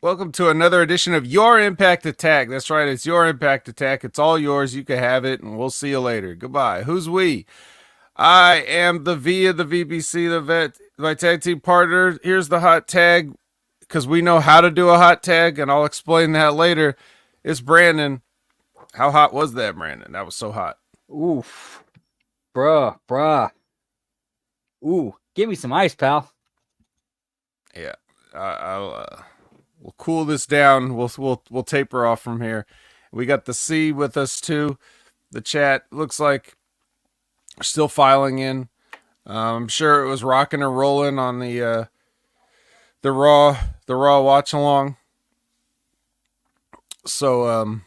Welcome to another edition of Your Impact Attack. That's right, it's Your Impact Attack. It's all yours. You can have it, and we'll see you later. Goodbye. Who's we? I am the V of the VBC, the vet, my tag team partner. Here's the hot tag, because we know how to do a hot tag, and I'll explain that later. It's Brandon. How hot was that, Brandon? That was so hot. Oof. Bruh. Ooh, give me some ice, pal. Yeah, we'll cool this down. We'll taper off from here. We got the C with us too. The chat looks like still filing in. I'm sure it was rocking and rolling on the raw watch along. So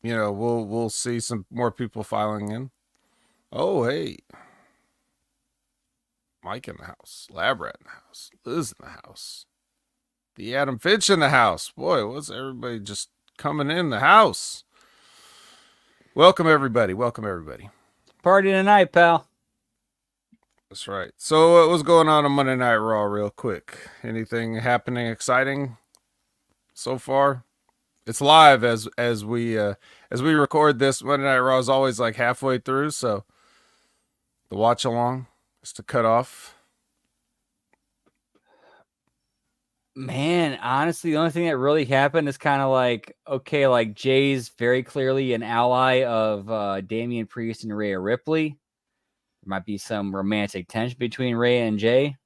we'll see some more people filing in. Oh hey, Mike in the house, Labrat in the house, Liz in the house, the Adam Finch in the house. Boy, what's everybody just coming in the house? Welcome everybody. Party tonight, pal. That's right. So what was going on Monday Night Raw real quick? Anything happening exciting so far? It's live as we record this. Monday Night Raw is always like halfway through, so the watch along is to cut off. Man, honestly, the only thing that really happened is kind of like, okay, like Jay's very clearly an ally of Damian Priest and Rhea Ripley. There might be some romantic tension between Rhea and Jay.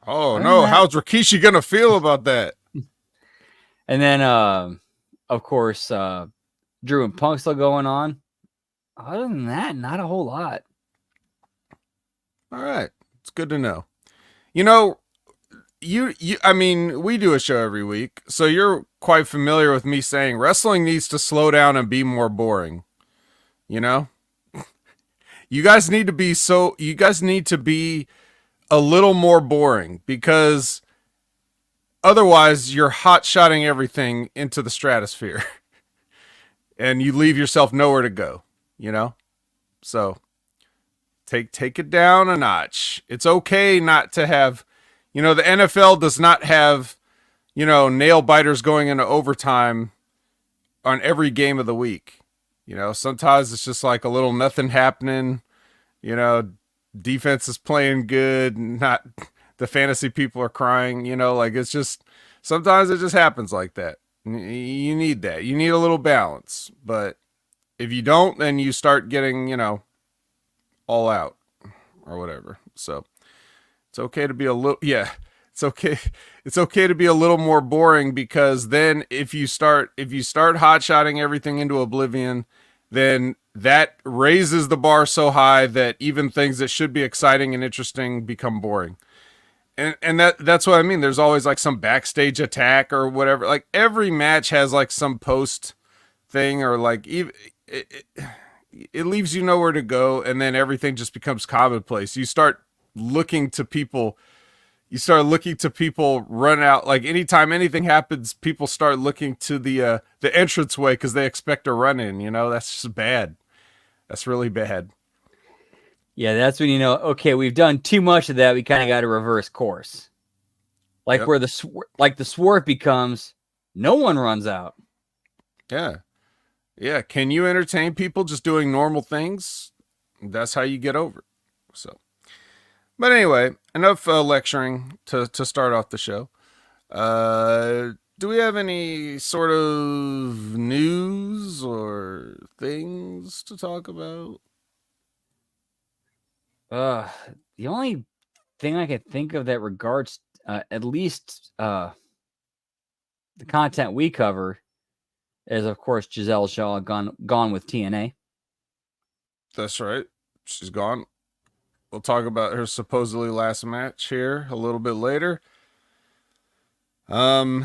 Oh no, how's Rikishi gonna feel about that? And then, of course, Drew and Punk still going on. Other than that, not a whole lot. All right, it's good to know. You know, I mean, we do a show every week, so you're quite familiar with me saying wrestling needs to slow down and be more boring. You know, you guys need to be a little more boring, because otherwise you're hot-shotting everything into the stratosphere and you leave yourself nowhere to go, you know? So take it down a notch. It's okay not to have, the NFL does not have, nail biters going into overtime on every game of the week. Sometimes it's just like a little nothing happening, defense is playing good, not the fantasy people are crying, like it's just, sometimes it just happens like that. You need that. You need a little balance. But if you don't, then you start getting, all out or whatever. So it's okay to be it's okay. It's okay to be a little more boring, because then if you start hot-shotting everything into oblivion, then that raises the bar so high that even things that should be exciting and interesting become boring. And that's what I mean. There's always like some backstage attack or whatever. Like every match has like some post thing, or like it leaves you nowhere to go, and then everything just becomes commonplace. You start looking to people run out. Like anytime anything happens, people start looking to the entranceway because they expect a run in. That's just bad. That's really bad. Yeah, that's when okay, we've done too much of that. We kind of got to reverse course. Like where the swerve becomes no one runs out. Yeah. Yeah, can you entertain people just doing normal things? That's how you get over it. So, but anyway, enough lecturing to start off the show. Do we have any sort of news or things to talk about? The only thing I could think of that regards at least the content we cover is, of course, Giselle Shaw gone with TNA. That's right. She's gone. We'll talk about her supposedly last match here a little bit later. Well,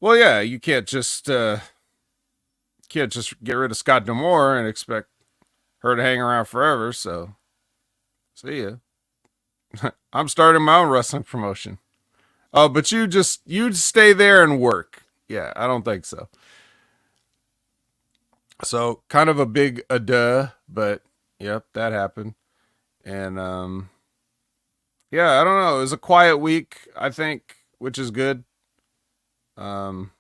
yeah, you can't just get rid of Scott D'Amore and expect her to hang around forever. So, see ya. I'm starting my own wrestling promotion. Oh, but you stay there and work. Yeah, I don't think so. So kind of a big duh, but yep, that happened. And yeah, I don't know. It was a quiet week, I think, which is good. I'm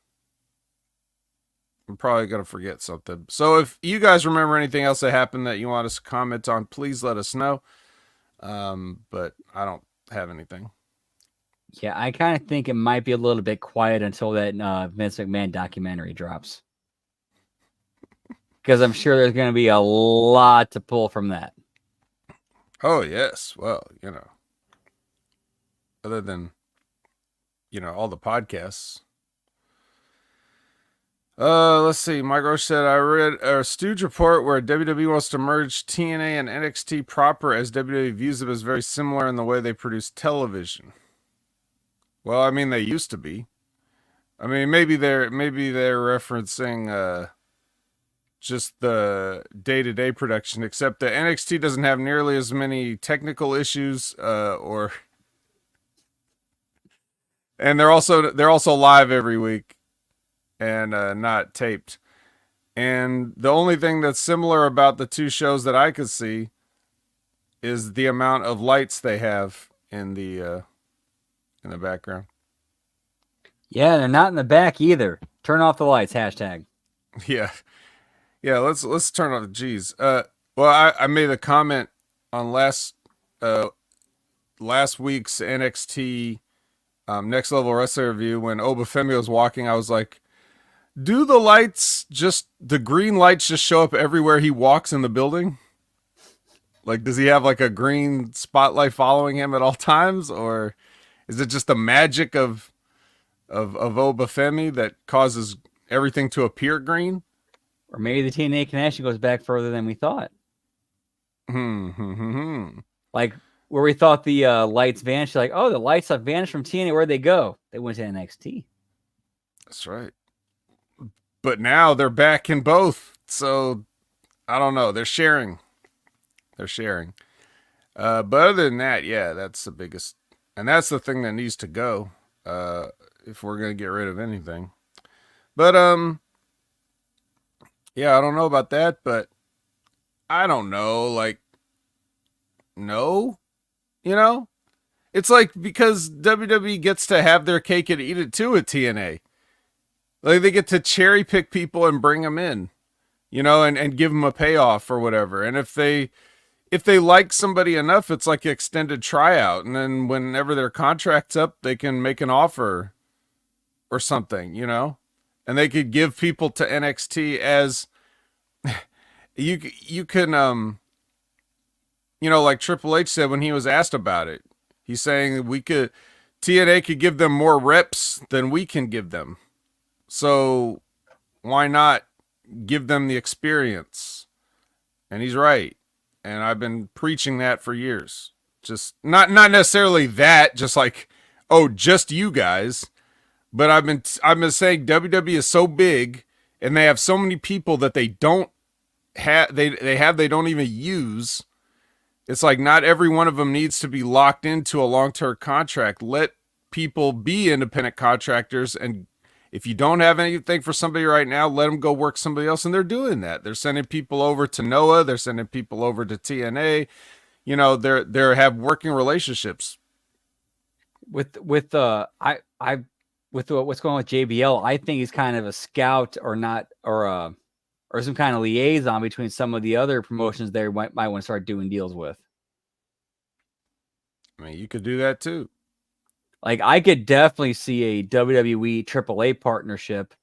probably gonna forget something. So if you guys remember anything else that happened that you want us to comment on, please let us know. But I don't have anything. Yeah, I kind of think it might be a little bit quiet until that Vince McMahon documentary drops. Because I'm sure there's going to be a lot to pull from that. Oh yes, well, other than all the podcasts. Let's see. Mike Roach said, I read a Stooge report where WWE wants to merge TNA and NXT proper as WWE views them as very similar in the way they produce television. Well, I mean, they used to be. I mean, maybe they're referencing just the day-to-day production, except that NXT doesn't have nearly as many technical issues, and they're also live every week and not taped. And the only thing that's similar about the two shows that I could see is the amount of lights they have in the background. Yeah, they're not in the back either. Turn off the lights, hashtag. Yeah. Yeah, let's turn off. Geez. Well, I made a comment on last week's NXT Next Level Wrestling review when Obafemi was walking. I was like, do the green lights just show up everywhere he walks in the building? Like, does he have like a green spotlight following him at all times, or is it just the magic of Obafemi that causes everything to appear green? Or maybe the TNA connection goes back further than we thought. Like where we thought the lights vanished. Like, oh, the lights have vanished from TNA. Where'd they go? They went to NXT. That's right. But now they're back in both. So I don't know. They're sharing. But other than that, yeah, that's the biggest. And that's the thing that needs to go if we're going to get rid of anything. But, yeah, I don't know about that, but I don't know. Like, no, it's like because WWE gets to have their cake and eat it too at TNA. Like they get to cherry pick people and bring them in, and give them a payoff or whatever. And if they like somebody enough, it's like an extended tryout. And then whenever their contract's up, they can make an offer or something, and they could give people to NXT as you can, like Triple H said when he was asked about it, he's saying TNA could give them more reps than we can give them. So why not give them the experience? And he's right. And I've been preaching that for years. Just not necessarily that, just like, oh, just you guys. But I've been saying WWE is so big and they have so many people that they don't have they don't even use. It's like not every one of them needs to be locked into a long-term contract. Let people be independent contractors, and if you don't have anything for somebody right now, let them go work somebody else. And they're doing that. They're sending people over to Noah. They're sending people over to TNA. They're have working relationships. With what's going on with JBL, I think he's kind of a scout or some kind of liaison between some of the other promotions they might want to start doing deals with. I mean, you could do that too. Like, I could definitely see a WWE AAA partnership,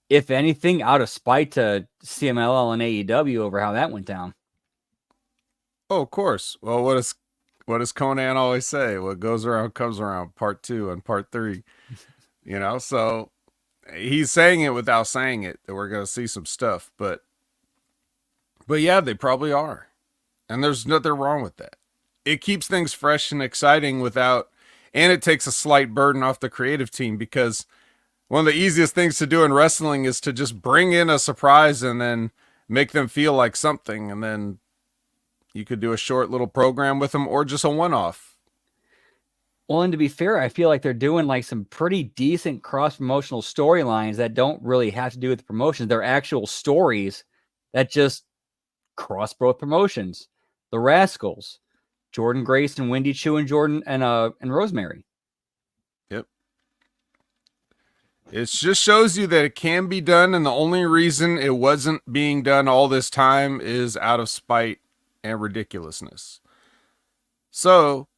if anything, out of spite to CMLL and AEW over how that went down. Oh, of course. Well, what does Conan always say? What goes around comes around, part 2 and part 3. So he's saying it without saying it, that we're going to see some stuff. But yeah, they probably are. And there's nothing wrong with that. It keeps things fresh and exciting and it takes a slight burden off the creative team, because one of the easiest things to do in wrestling is to just bring in a surprise and then make them feel like something. And then you could do a short little program with them or just a one-off. Well, and to be fair, I feel like they're doing like some pretty decent cross-promotional storylines that don't really have to do with the promotions. They're actual stories that just cross both promotions. The Rascals, Jordan Grace and Wendy Chu and Jordan and Rosemary. Yep. It just shows you that it can be done, and the only reason it wasn't being done all this time is out of spite and ridiculousness. So,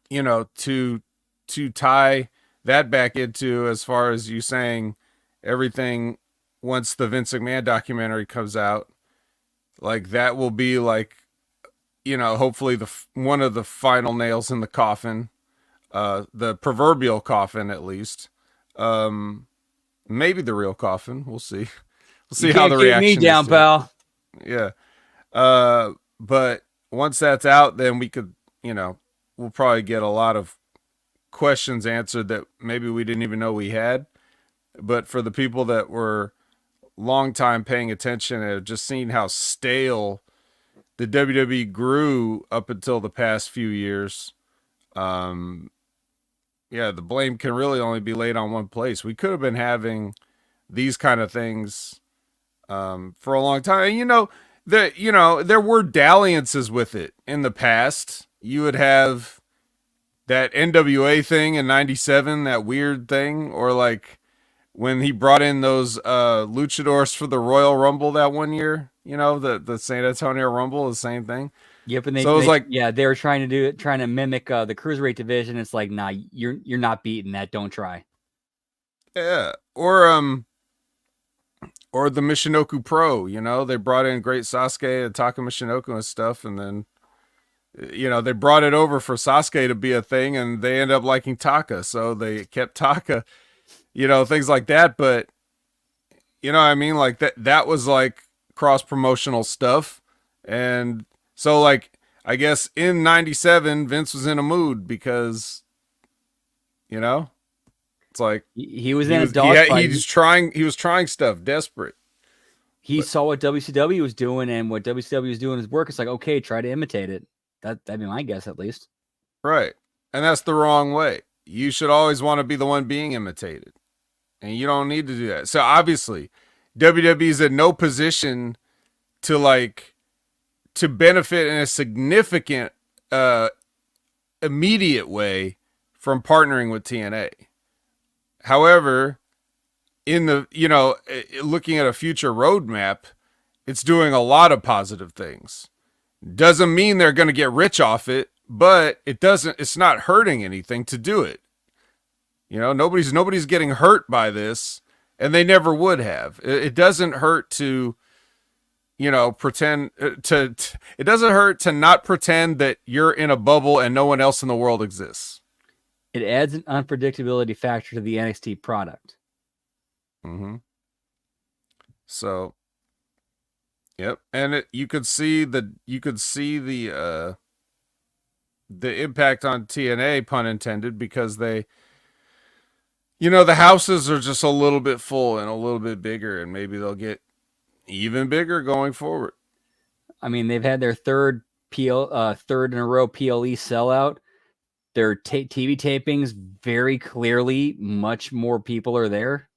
to tie that back into, as far as you saying everything, once the Vince McMahon documentary comes out, like that will be like, hopefully the one of the final nails in the coffin, the proverbial coffin at least. Um, Maybe the real coffin. We'll see. We'll You see how can't the keep me reaction is down, to it. pal. Yeah. But once that's out, then we could, we'll probably get a lot of questions answered that maybe we didn't even know we had. But for the people that were long time paying attention and have just seen how stale the WWE grew up until the past few years, um, yeah, the blame can really only be laid on one place. We could have been having these kind of things for a long time. And, there were dalliances with it in the past. You would have that NWA thing in '97, that weird thing, or like when he brought in those luchadors for the Royal Rumble that one year. The San Antonio Rumble, the same thing. Yep, and So it was like, they were trying to do it, trying to mimic the cruiserweight division. It's like, nah, you're not beating that. Don't try. yeah, or the Michinoku Pro. They brought in Great Sasuke and Taka Michinoku and stuff, and then they brought it over for Sasuke to be a thing, and they ended up liking Taka, so they kept Taka. Things like that. But you know what I mean, like that was like cross promotional stuff, and so like I guess in '97 Vince was in a mood because you know it's like He was he in a was he dogfight. was trying stuff, desperate. He But saw what WCW was doing, and what WCW was doing his work. It's like, okay, try to imitate it. That'd be my guess, at least. right, and that's the wrong way. You should always want to be the one being imitated, and you don't need to do that. So obviously, WWE is in no position to to benefit in a significant immediate way from partnering with TNA. However, in the looking at a future roadmap, it's doing a lot of positive things. Doesn't mean they're going to get rich off it, but it's not hurting anything to do it. Nobody's getting hurt by this, and they never would have. It doesn't hurt to pretend it doesn't hurt to not pretend that you're in a bubble and no one else in the world exists. It adds an unpredictability factor to the NXT product. Mm-hmm. So, yep, and you could see the impact on TNA, pun intended, because they, the houses are just a little bit full and a little bit bigger, and maybe they'll get even bigger going forward. I mean, they've had their third third in a row PLE sellout. Their TV tapings, very clearly, much more people are there.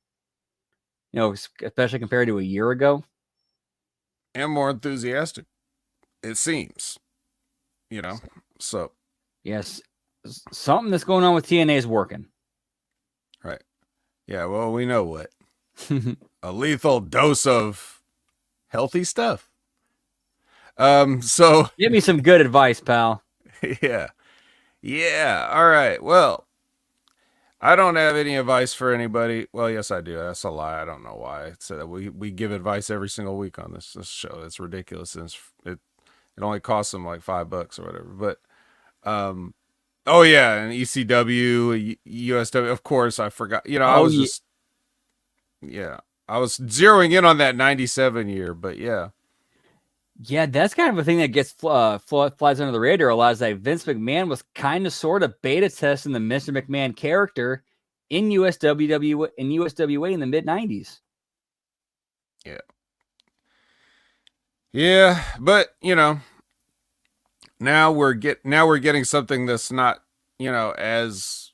Especially compared to a year ago. And more enthusiastic, it seems. So. Yes, something that's going on with TNA is working. Right. Yeah, well, we know what. A lethal dose of healthy stuff. So Give me some good advice, pal. yeah. Yeah. All right. Well, I don't have any advice for anybody. Well, yes, I do. That's a lie. I don't know why. So that we give advice every single week on this show. It's ridiculous. And it only costs them like $5 or whatever. But oh yeah, and ECW, USW. Of course, I forgot. I was just I was zeroing in on that '97 year, but yeah. Yeah, that's kind of a thing that gets flies under the radar a lot. Is that Vince McMahon was kind of sort of beta testing the Mr. McMahon character in USWA in the mid '90s. Yeah. Yeah, but now we're getting something that's not as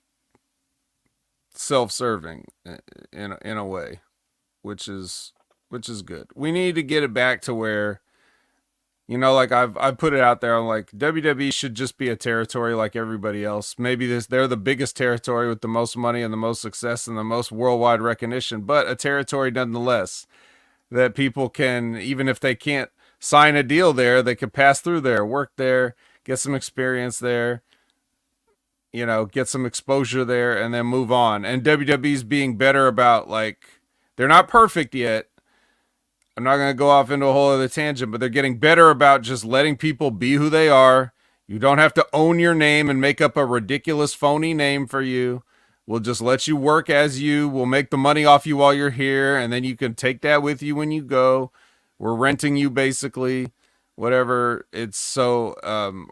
self-serving in a way, which is good. We need to get it back to where You know, like I've put it out there. I'm like WWE should just be a territory like everybody else. Maybe they're the biggest territory with the most money and the most success and the most worldwide recognition, but a territory nonetheless that people can, even if they can't sign a deal there, they could pass through there, work there, get some experience there, you know, get some exposure there, and then move on. And WWE's being better about, like, they're not perfect yet. I'm not going to go off into a whole other tangent, but they're getting better about just letting people be who they are. You don't have to own your name and make up a ridiculous phony name for you. We'll just let you work as you. We'll make the money off you while you're here, and then you can take that with you when you go. We're renting you basically, whatever it's so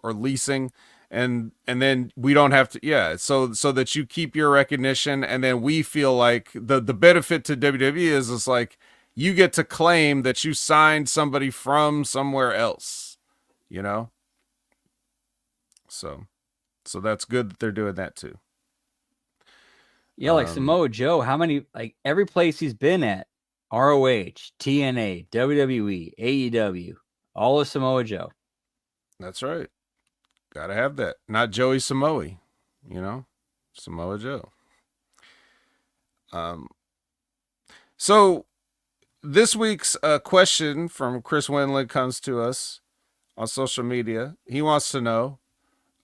or leasing, and then we don't have to, yeah, so that you keep your recognition, and then we feel like the benefit to WWE is it's like you get to claim that you signed somebody from somewhere else, you know? So so that's good that they're doing that too. Yeah, like Samoa Joe, how many, like every place he's been at, ROH, TNA, WWE, AEW, all of Samoa Joe. That's right. Gotta have that. Not Joey Samoa, you know? Samoa Joe. Um so this week's question from Chris Winland comes to us on social media. He wants to know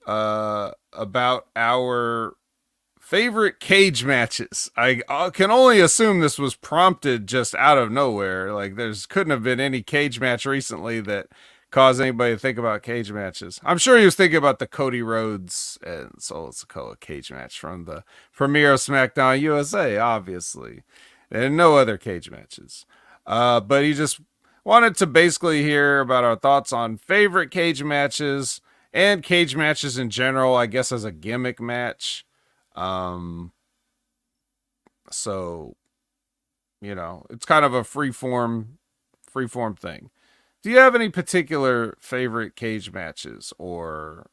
about our favorite cage matches. I can only assume this was prompted just out of nowhere. Like there's couldn't have been any cage match recently that caused anybody to think about cage matches. I'm sure he was thinking about the Cody Rhodes and Solo Sikoa cage match from the premiere of SmackDown USA, obviously. And no other cage matches. But he just wanted to basically hear about our thoughts on favorite cage matches and cage matches in general, I guess, as a gimmick match. So, you know, it's kind of a free-form thing. Do you have any particular favorite cage matches, or,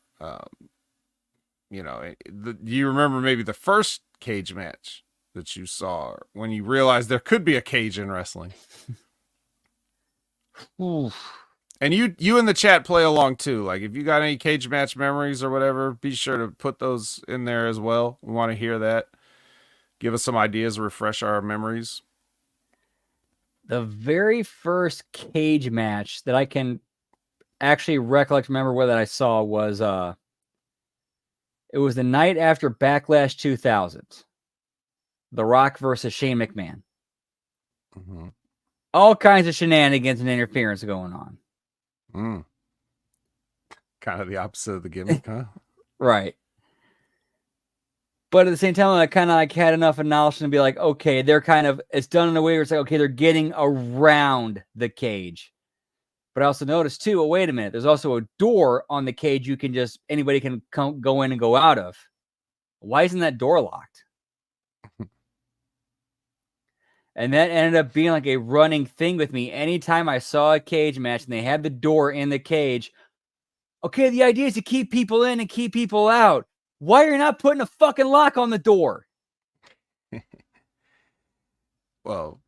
you know, do you remember maybe the first cage match that you saw when you realized there could be a cage in wrestling? Oof. And you in the chat play along too. Like if you got any cage match memories or whatever, be sure to put those in there as well. We want to hear that. Give us some ideas, refresh our memories. The very first cage match that I can actually remember what I saw was it was the night after Backlash 2000. The Rock versus Shane McMahon. Mm-hmm. All kinds of shenanigans and interference going on. Kind of the opposite of the gimmick, huh? Right. But at the same time, I kind of like had enough of knowledge to be like, okay, they're kind of, it's done in a way where it's like, okay, they're getting around the cage. But I also noticed too, oh, wait a minute, there's also a door on the cage you can just, anybody can go in and go out of. Why isn't that door locked? And that ended up being like a running thing with me. Anytime I saw a cage match and they had the door in the cage, okay, the idea is to keep people in and keep people out. Why are you not putting a fucking lock on the door? Well,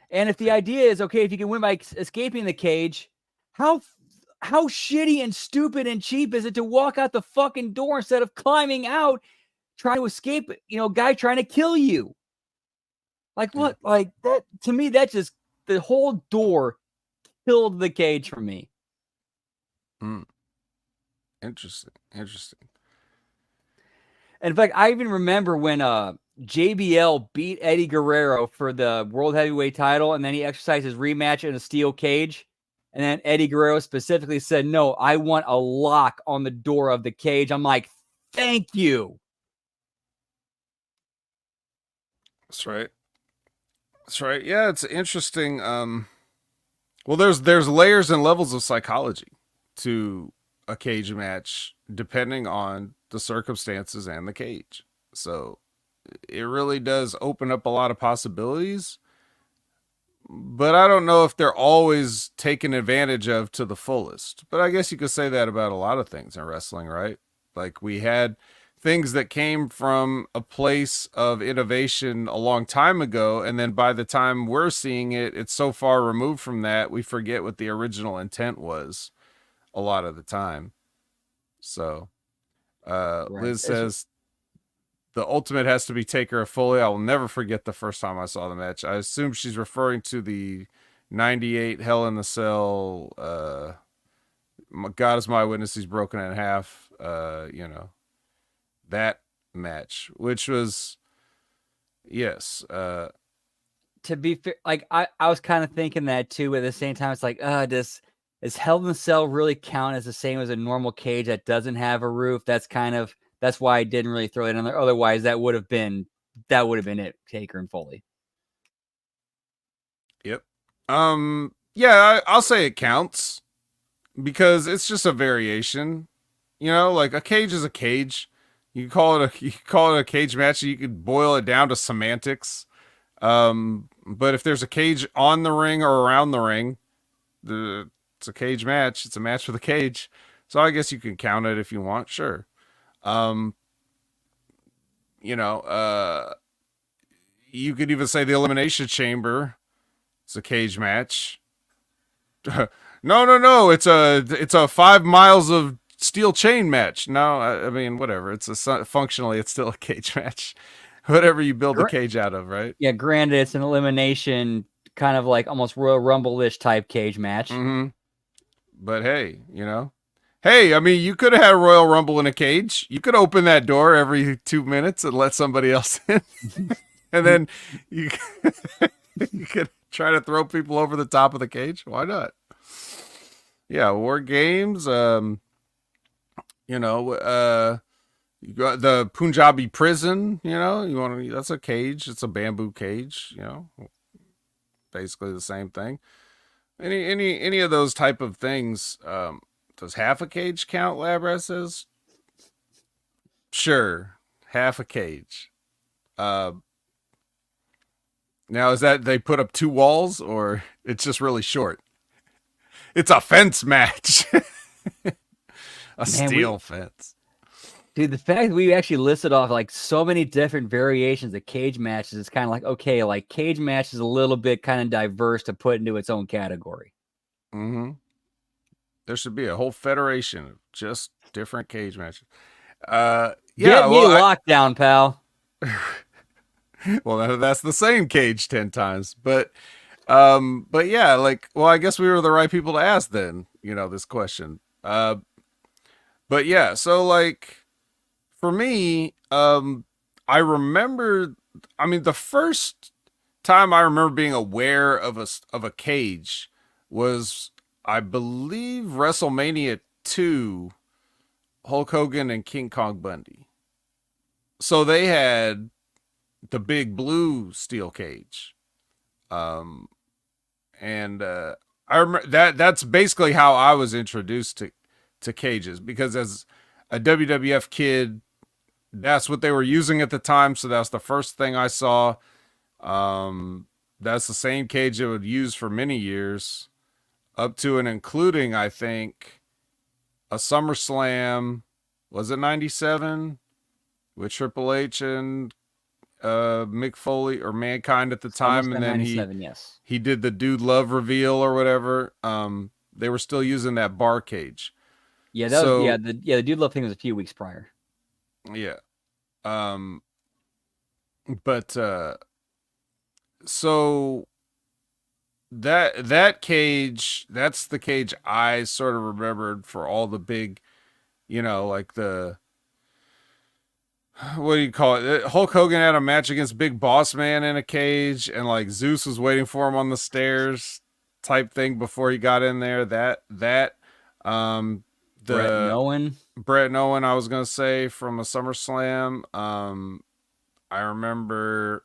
and if the idea is, okay, if you can win by escaping the cage, how shitty and stupid and cheap is it to walk out the fucking door instead of climbing out, trying to escape, you know, guy trying to kill you? Like what? Like that to me, that just the whole door killed the cage for me. Interesting. In fact, I even remember when JBL beat Eddie Guerrero for the World Heavyweight title, and then he exercised his rematch in a steel cage. And then Eddie Guerrero specifically said, no, I want a lock on the door of the cage. I'm like, thank you. That's right. Yeah, it's interesting. Well, there's layers and levels of psychology to a cage match depending on the circumstances and the cage. So it really does open up a lot of possibilities. But I don't know if they're always taken advantage of to the fullest. But I guess you could say that about a lot of things in wrestling, right? Like we had things that came from a place of innovation a long time ago, and then by the time we're seeing it, it's so far removed from that, we forget what the original intent was. a lot of the time. So, Right. Liz says the ultimate has to be Taker or Foley. I will never forget the first time I saw the match. I assume she's referring to the 98 Hell in the Cell. God is my witness, he's broken in half. That match, which was, yes. To be fair, like I was kind of thinking that too. But at the same time, it's like, does Hell in the Cell really count as the same as a normal cage that doesn't have a roof? That's why I didn't really throw it in there. Otherwise, that would have been it, Taker and Foley. Yep. Yeah, I'll say it counts because it's just a variation. Like a cage is a cage. You can call it a cage match. You could boil it down to semantics. But if there's a cage on the ring or around the ring, it's a cage match. It's a match with a cage. So I guess you can count it if you want. Sure. Um, you know, uh, you could even say the Elimination Chamber. It's a cage match. No. It's a 5 miles of steel chain match. No, I mean whatever. Functionally it's still a cage match. Whatever you build the cage out of, right? Yeah, granted, it's an elimination, kind of like almost Royal Rumble-ish type cage match. Mm-hmm. But hey, I mean, you could have had Royal Rumble in a cage. You could open that door every 2 minutes and let somebody else in, and then you you could try to throw people over the top of the cage. Why not? Yeah, war games. You got the Punjabi prison. That's a cage. It's a bamboo cage. Basically the same thing. Any of those type of things. Does half a cage count? Labrat says. Sure, half a cage. Uh, Now is that they put up 2 walls or it's just really short? It's a fence match. A steel fence. Dude, the fact that we actually listed off like so many different variations of cage matches is kind of like, okay, like cage match is a little bit kind of diverse to put into its own category. Mm-hmm. There should be a whole federation of just different cage matches. Yeah, Get me lockdown, pal. Well, that's the same cage 10 times, but yeah, I guess we were the right people to ask then. This question. But yeah, so for me, I remember. I mean, the first time I remember being aware of a cage was, I believe, WrestleMania 2, Hulk Hogan and King Kong Bundy. So they had the big blue steel cage, and I remember that's basically how I was introduced to cages, because as a WWF kid, that's what they were using at the time. So that's the first thing I saw. That's the same cage they would use for many years, up to and including, I think, a SummerSlam. Was it 97 with Triple H and Mick Foley or Mankind at the time, and then he did the Dude Love reveal or whatever. They were still using that bar cage. Yeah, the Dude Love thing was a few weeks prior. Yeah. But so that cage, that's the cage I sort of remembered for all the big, like the, what do you call it? Hulk Hogan had a match against Big Boss Man in a cage, and like Zeus was waiting for him on the stairs, type thing, before he got in there. Brett Owen, I was gonna say, from a SummerSlam. I remember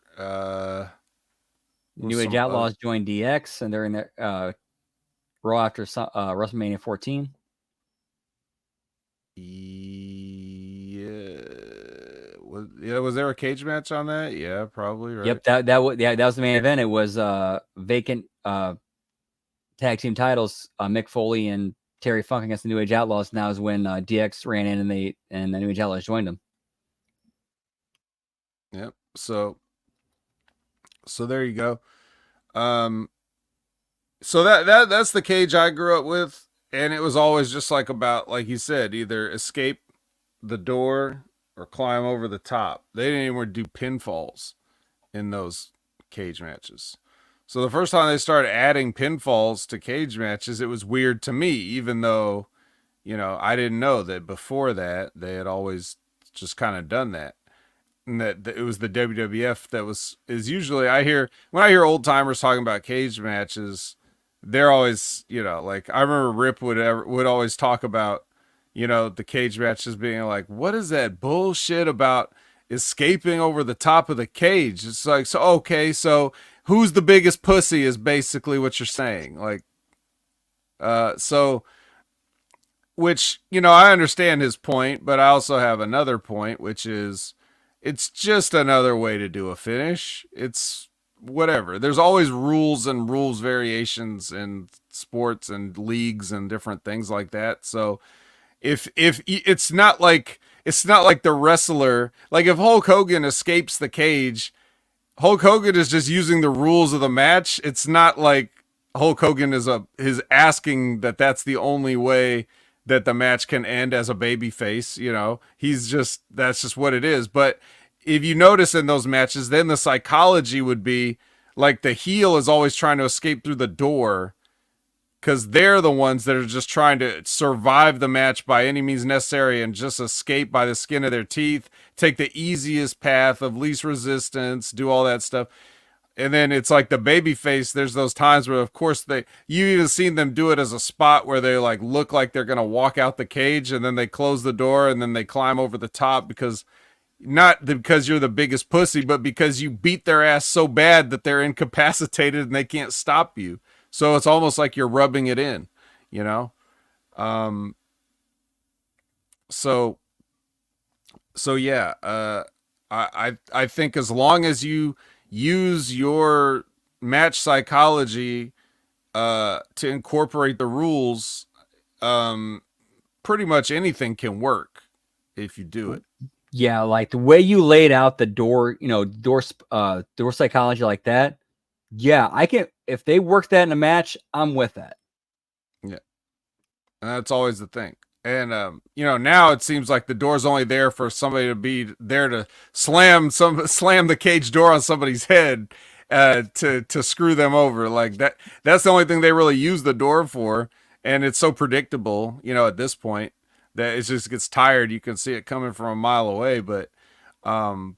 New Age Outlaws joined DX, and they're in their Raw after WrestleMania 14. Was there a cage match on that? Yeah, probably, right? Yep, that was the main event. It was vacant tag team titles, Mick Foley and Terry Funk against the New Age Outlaws. Now is when DX ran in and the New Age Outlaws joined them. Yep. So there you go. So that's the cage I grew up with. and it was always just like about, like you said, either escape the door or climb over the top. They didn't even do pinfalls in those cage matches. So the first time they started adding pinfalls to cage matches, it was weird to me, even though, I didn't know that before that they had always just kind of done that. And that it was the WWF that is usually, when I hear old timers talking about cage matches, they're always, like I remember Rip would always talk about, the cage matches being like, what is that bullshit about escaping over the top of the cage? It's like, so okay, so who's the biggest pussy is basically what you're saying. Like, so which, I understand his point, but I also have another point, which is it's just another way to do a finish. It's whatever. There's always rules and rules variations in sports and leagues and different things like that. So if it's not like the wrestler, like if Hulk Hogan escapes the cage, Hulk Hogan is just using the rules of the match. It's not like Hulk Hogan is asking that that's the only way that the match can end as a baby face. That's just what it is. But if you notice in those matches, then the psychology would be like the heel is always trying to escape through the door because they're the ones that are just trying to survive the match by any means necessary and just escape by the skin of their teeth, take the easiest path of least resistance, do all that stuff. And then it's like the baby face, there's those times where of course you even seen them do it as a spot where they like look like they're going to walk out the cage and then they close the door and then they climb over the top because not because you're the biggest pussy, but because you beat their ass so bad that they're incapacitated and they can't stop you. So it's almost like you're rubbing it in, you know? Um, so, so yeah, I think as long as you use your match psychology, to incorporate the rules, um, pretty much anything can work if you do it. Yeah, like the way you laid out the door, door psychology like that. Yeah, I can. If they work that in a match, I'm with that. Yeah. And that's always the thing. And now it seems like the door's only there for somebody to be there to slam the cage door on somebody's head, to screw them over. Like that's the only thing they really use the door for. And it's so predictable, at this point that it just gets tired. You can see it coming from a mile away, um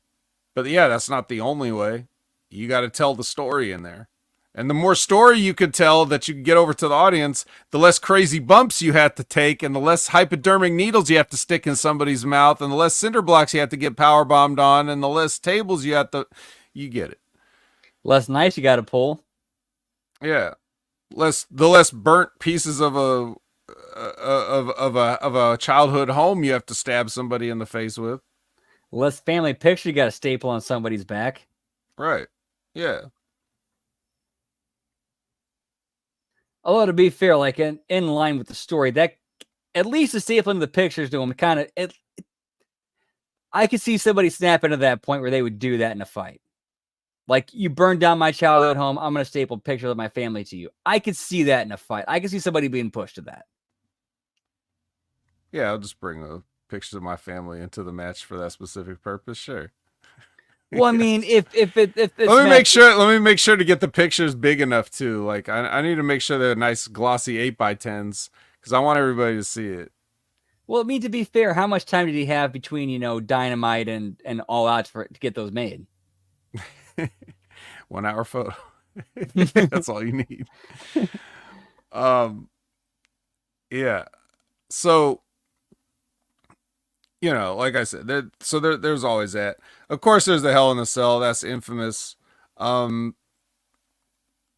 but yeah, that's not the only way. You got to tell the story in there. And the more story you could tell that you can get over to the audience, the less crazy bumps you have to take, and the less hypodermic needles you have to stick in somebody's mouth, and the less cinder blocks you have to get power bombed on, and the less tables you get it. Less nice you got to pull. Yeah, the less burnt pieces of a childhood home you have to stab somebody in the face with. Less family picture you got to staple on somebody's back. Right. Yeah. Although to be fair, like in line with the story, that at least the stapling the pictures to them kind of I could see somebody snap into that point where they would do that in a fight. Like, you burned down my childhood home, I'm going to staple pictures of my family to you. I could see that in a fight. I could see somebody being pushed to that. Yeah, I'll just bring the pictures of my family into the match for that specific purpose. Sure. Well, I mean, if let me make sure to get the pictures big enough too. Like I need to make sure they're nice glossy 8x10s because I want everybody to see it. Well, I mean, to be fair, how much time did he have between Dynamite and All Out to get those made? 1 hour photo. That's all you need. Yeah. So, like I said, there's always that. Of course, there's the Hell in a Cell. That's infamous.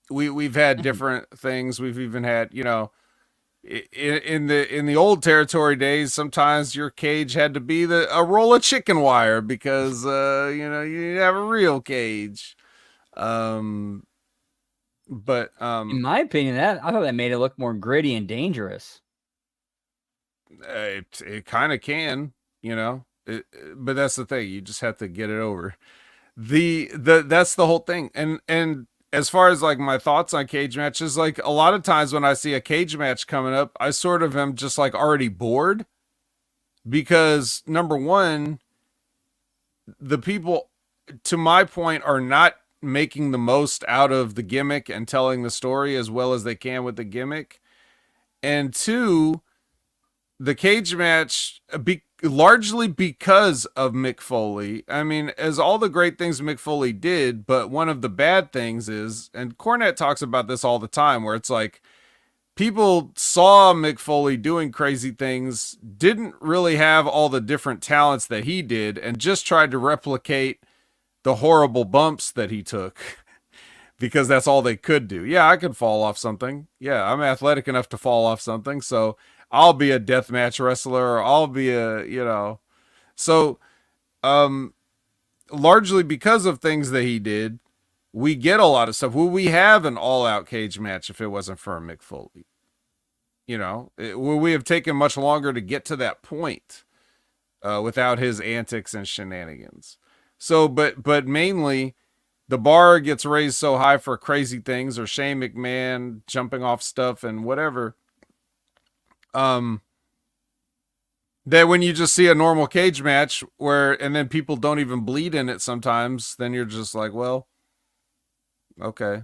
We've had different things. We've even had, in the old territory days, sometimes your cage had to be a roll of chicken wire because you didn't have a real cage. But in my opinion, I thought that made it look more gritty and dangerous. It kind of can, but that's the thing. You just have to get it over. That's the whole thing. And as far as like my thoughts on cage matches, like a lot of times when I see a cage match coming up, I sort of am just like already bored because number one, the people, to my point, are not making the most out of the gimmick and telling the story as well as they can with the gimmick. And two, the cage match, largely because of Mick Foley. I mean, as all the great things Mick Foley did, but one of the bad things is, and Cornette talks about this all the time, where it's like people saw Mick Foley doing crazy things, didn't really have all the different talents that he did, and just tried to replicate the horrible bumps that he took because that's all they could do. Yeah, I could fall off something. Yeah, I'm athletic enough to fall off something. So I'll be a deathmatch wrestler or I'll be a, So, um, largely because of things that he did, we get a lot of stuff. Would we have an all out cage match if it wasn't for Mick Foley? Would we have taken much longer to get to that point without his antics and shenanigans? So, but mainly, the bar gets raised so high for crazy things or Shane McMahon jumping off stuff and whatever. Um, that when you just see a normal cage match and then people don't even bleed in it sometimes, then you're just like, well, okay.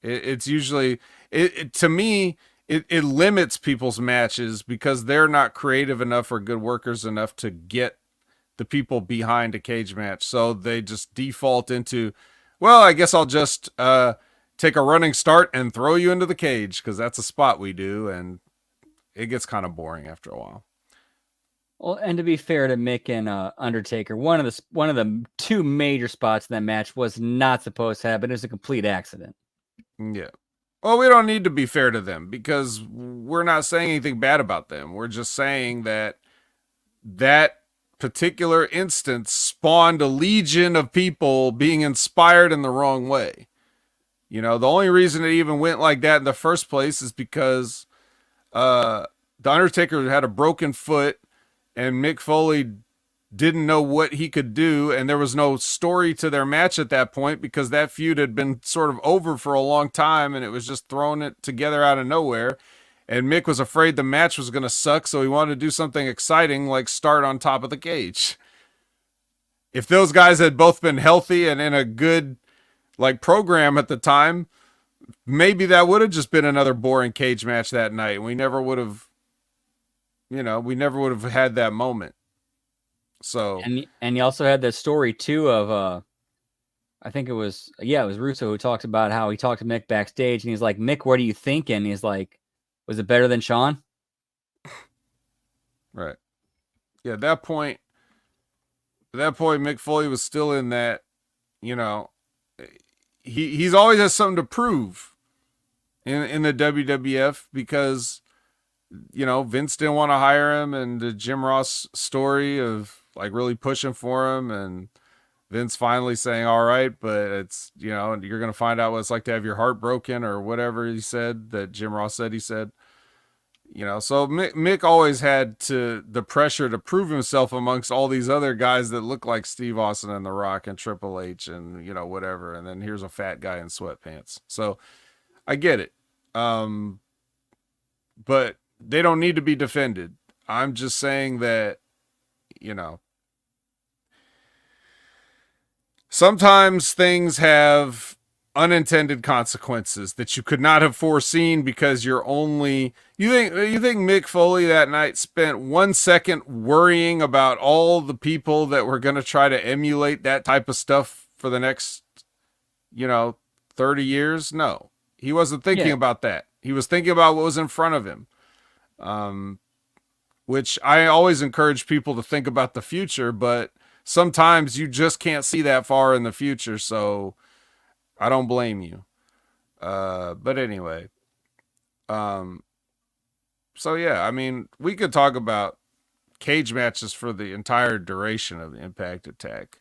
It's usually, to me, it limits people's matches because they're not creative enough or good workers enough to get the people behind a cage match. So they just default into, well, I guess I'll just take a running start and throw you into the cage because that's a spot we do. And it gets kind of boring after a while. Well, and to be fair to Mick and Undertaker, one of the two major spots in that match was not supposed to happen. It was a complete accident. Yeah. Well, we don't need to be fair to them because we're not saying anything bad about them. We're just saying that particular instance spawned a legion of people being inspired in the wrong way. The only reason it even went like that in the first place is because the Undertaker had a broken foot and Mick Foley didn't know what he could do, and there was no story to their match at that point because that feud had been sort of over for a long time and it was just throwing it together out of nowhere. And Mick was afraid the match was going to suck, so he wanted to do something exciting like start on top of the cage. If those guys had both been healthy and in a good like program at the time, maybe that would have just been another boring cage match that night. We never would have had that moment. So and you also had the story too of I think it was Russo who talked about how he talked to Mick backstage and he's like, Mick, what are you thinking? He's like, was it better than Shawn? Right. Yeah, at that point, Mick Foley was still in that, he's always has something to prove in the WWF because Vince didn't want to hire him, and the Jim Ross story of like really pushing for him, and Vince finally saying, all right, but it's, you're going to find out what it's like to have your heart broken or whatever he said that Jim Ross said he said. So Mick always had the pressure to prove himself amongst all these other guys that look like Steve Austin and The Rock and Triple H and, whatever. And then here's a fat guy in sweatpants. So I get it. But they don't need to be defended. I'm just saying that, sometimes things have unintended consequences that you could not have foreseen because you think Mick Foley that night spent 1 second worrying about all the people that were going to try to emulate that type of stuff for the next 30 years? No, he wasn't thinking about that. He was thinking about what was in front of him, which I always encourage people to think about the future, but sometimes you just can't see that far in the future, so I don't blame you. But anyway. So yeah, I mean, we could talk about cage matches for the entire duration of the Impact Attack.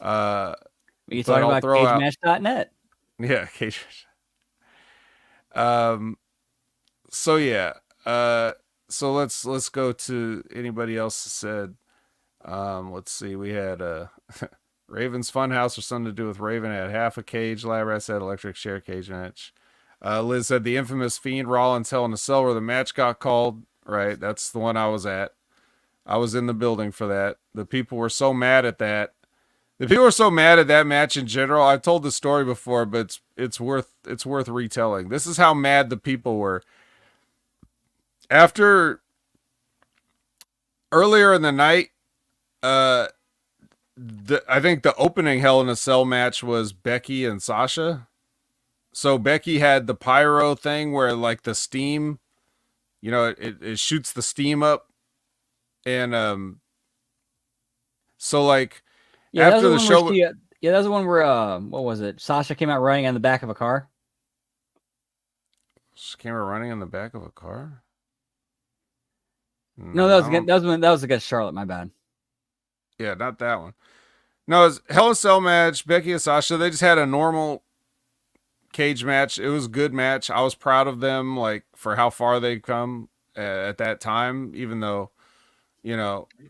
You talk about cagematch.net. Yeah, cage match. So yeah. So let's go to anybody else said. Let's see. We had Raven's Funhouse or something to do with Raven had half a cage. Labrat said electric chair cage match. Liz said the infamous Fiend Rollins Hell in a Cell where the match got called. Right, that's the one I was at. I was in the building for that. The people were so mad at that. The people were so mad at that match in general. I've told the story before, but it's worth retelling. This is how mad the people were. After earlier in the night, I think the opening Hell in a Cell match was Becky and Sasha. So Becky had the pyro thing where like the steam, it shoots the steam up, and so like Yeah, after the show, yeah, that was the one where what was it? Sasha came out running on the back of a car. she came out running in the back of a car. No, that was against Charlotte. My bad. Yeah, not that one. No, it was Hell in a Cell match. Becky and Sasha, they just had a normal cage match. It was a good match. I was proud of them, like for how far they'd come at that time. Even though,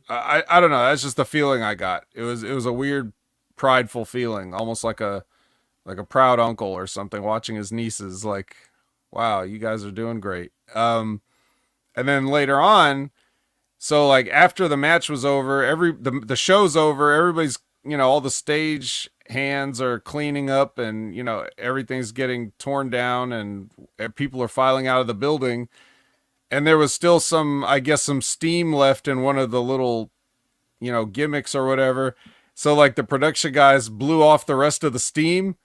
I don't know. That's just the feeling I got. It was a weird, prideful feeling, almost like a proud uncle or something watching his nieces. Like, wow, you guys are doing great. And then later on, so like after the match was over, the show's over, everybody's, all the stage hands are cleaning up and, everything's getting torn down and people are filing out of the building. And there was still some steam left in one of the little, gimmicks or whatever. So like the production guys blew off the rest of the steam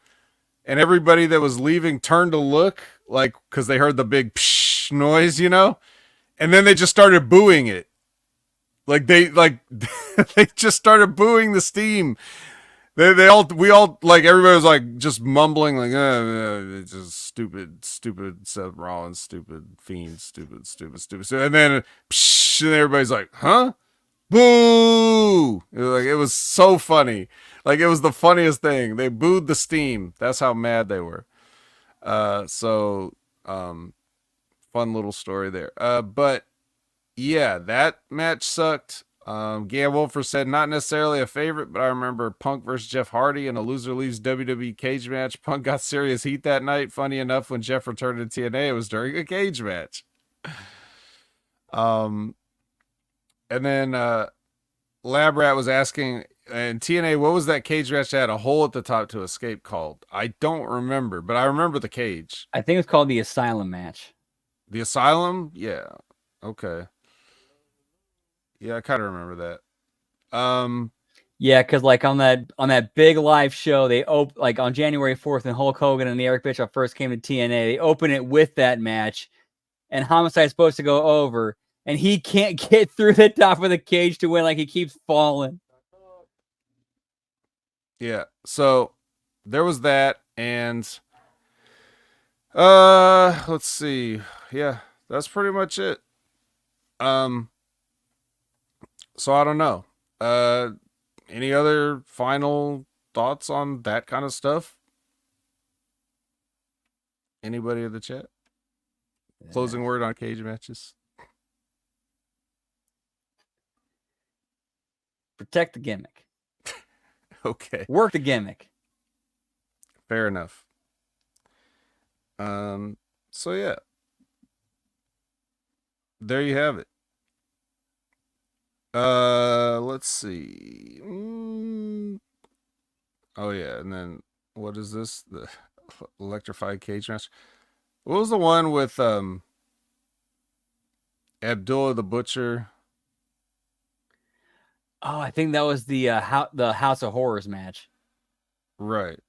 and everybody that was leaving turned to look like, cause they heard the big psh noise, and then they just started booing it. They just started booing the steam. We all like everybody was like just mumbling like it's just stupid Seth Rollins, stupid Fiend, stupid, and then psh, and everybody's like, huh? Boo! It was so funny. Like it was the funniest thing. They booed the steam. That's how mad they were. Fun little story there. But yeah, that match sucked. Gail Wolfer said not necessarily a favorite, but I remember Punk versus Jeff Hardy in a loser leaves WWE cage match. Punk got serious heat that night. Funny enough, when Jeff returned to TNA, it was during a cage match. And then Labrat was asking in TNA, what was that cage match that had a hole at the top to escape called? I don't remember, but I remember the cage. I think it's called the Asylum match. The Asylum? Yeah. Okay. Yeah, I kind of remember that. Yeah, because like on that big live show, they like on January 4th, and Hulk Hogan and the Eric Bischoff first came to TNA. They open it with that match, and Homicide's supposed to go over, and he can't get through the top of the cage to win. Like he keeps falling. Yeah, so there was that, and let's see. Yeah, that's pretty much it. So I don't know. Any other final thoughts on that kind of stuff? Anybody in the chat? Closing word on cage matches. Protect the gimmick. Okay. Work the gimmick. Fair enough. So yeah. There you have it. Let's see. Oh yeah, and then what is this? The electrified cage match. What was the one with Abdullah the Butcher? Oh, I think that was the House of Horrors match. Right.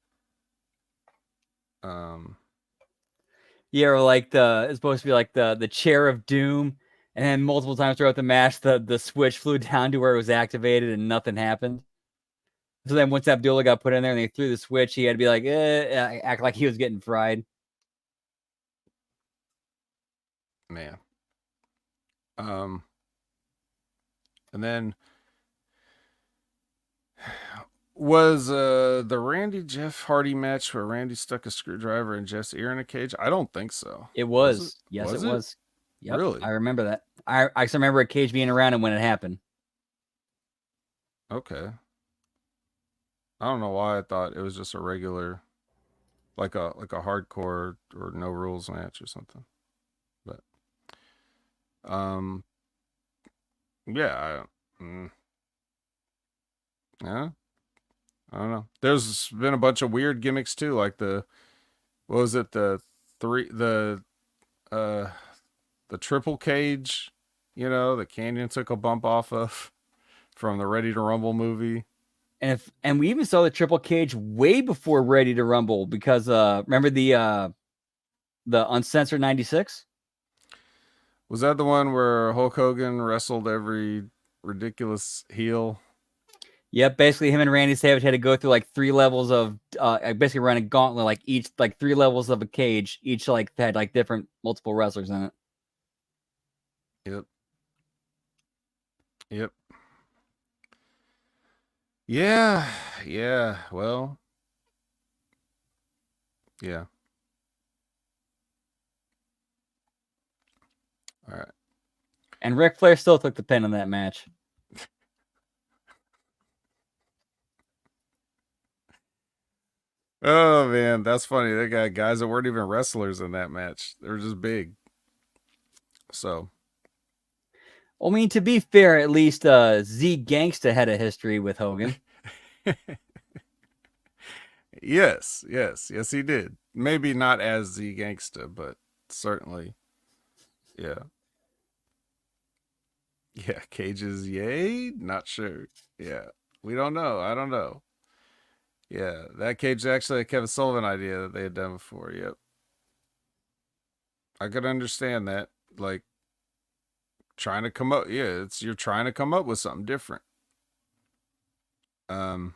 Yeah, or like it's supposed to be like the chair of doom, and then multiple times throughout the match, the switch flew down to where it was activated and nothing happened. So then once Abdullah got put in there and they threw the switch, he had to be like, act like he was getting fried. Man. And then was the Randy Jeff Hardy match where Randy stuck a screwdriver in Jeff's ear in a cage? I don't think so. It was. Yes, it was. Yep, really? I remember that. I just remember a cage being around and when it happened. Okay. I don't know why I thought it was just a regular, like a hardcore or no rules match or something. But um, yeah, yeah, I don't know. There's been a bunch of weird gimmicks too, like the what was it three uh the triple cage, the Canyon took a bump off of from the Ready to Rumble movie. And we even saw the triple cage way before Ready to Rumble because remember the uncensored 96? Was that the one where Hulk Hogan wrestled every ridiculous heel? Yep, basically him and Randy Savage had to go through like 3 levels of basically run a gauntlet, like each like 3 levels of a cage, each like had like different multiple wrestlers in it. Yep. Yep. Yeah. Yeah. Well, yeah. All right. And Ric Flair still took the pin in that match. Oh man, that's funny. They got guys that weren't even wrestlers in that match. They were just big. So I mean, to be fair, at least Z Gangsta had a history with Hogan. yes, he did. Maybe not as the gangsta, but certainly, yeah, yeah. Cages, yay? Not sure. Yeah, we don't know. I don't know. Yeah, that cage is actually a Kevin Sullivan idea that they had done before. Yep, I could understand that. Like trying to come up. Yeah, it's you're trying to come up with something different. Um,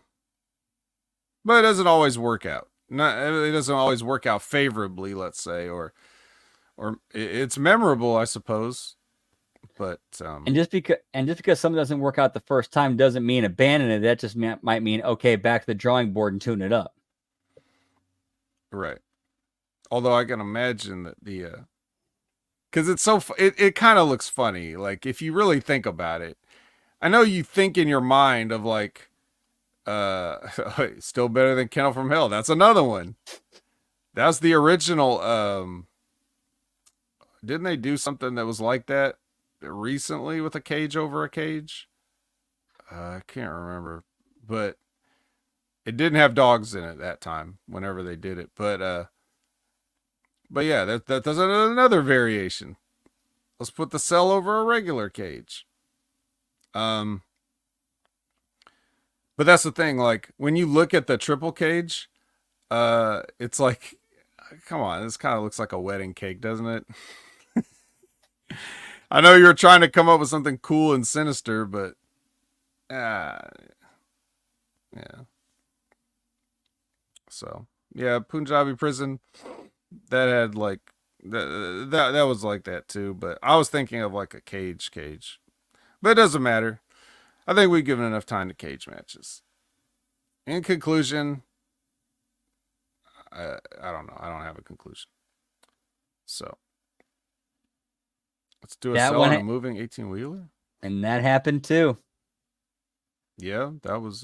but it doesn't always work out. Not it doesn't always work out favorably. Let's say, or it's memorable, I suppose. But And just because something doesn't work out the first time doesn't mean abandon it. That just might mean okay, back to the drawing board and tune it up. right. Although I can imagine that the because it's so it kind of looks funny. Like if you really think about it, I know you think in your mind of like uh still better than Kennel from Hell. That's another one. That's the original. Didn't they do something that was like that recently with a cage over a cage? I can't remember, but it didn't have dogs in it that time. Whenever they did it, but yeah, that's another variation. Let's put the cell over a regular cage. Um, but that's the thing. Like when you look at the triple cage, it's like, come on, this kind of looks like a wedding cake, doesn't it? I know you're trying to come up with something cool and sinister, but uh, yeah. So yeah, Punjabi prison that had like that was like that too. But I was thinking of like a cage, but it doesn't matter. I think we've given enough time to cage matches. In conclusion, I don't know. I don't have a conclusion. So let's do a That sell on a one, moving 18 wheeler. and that happened too. Yeah, that was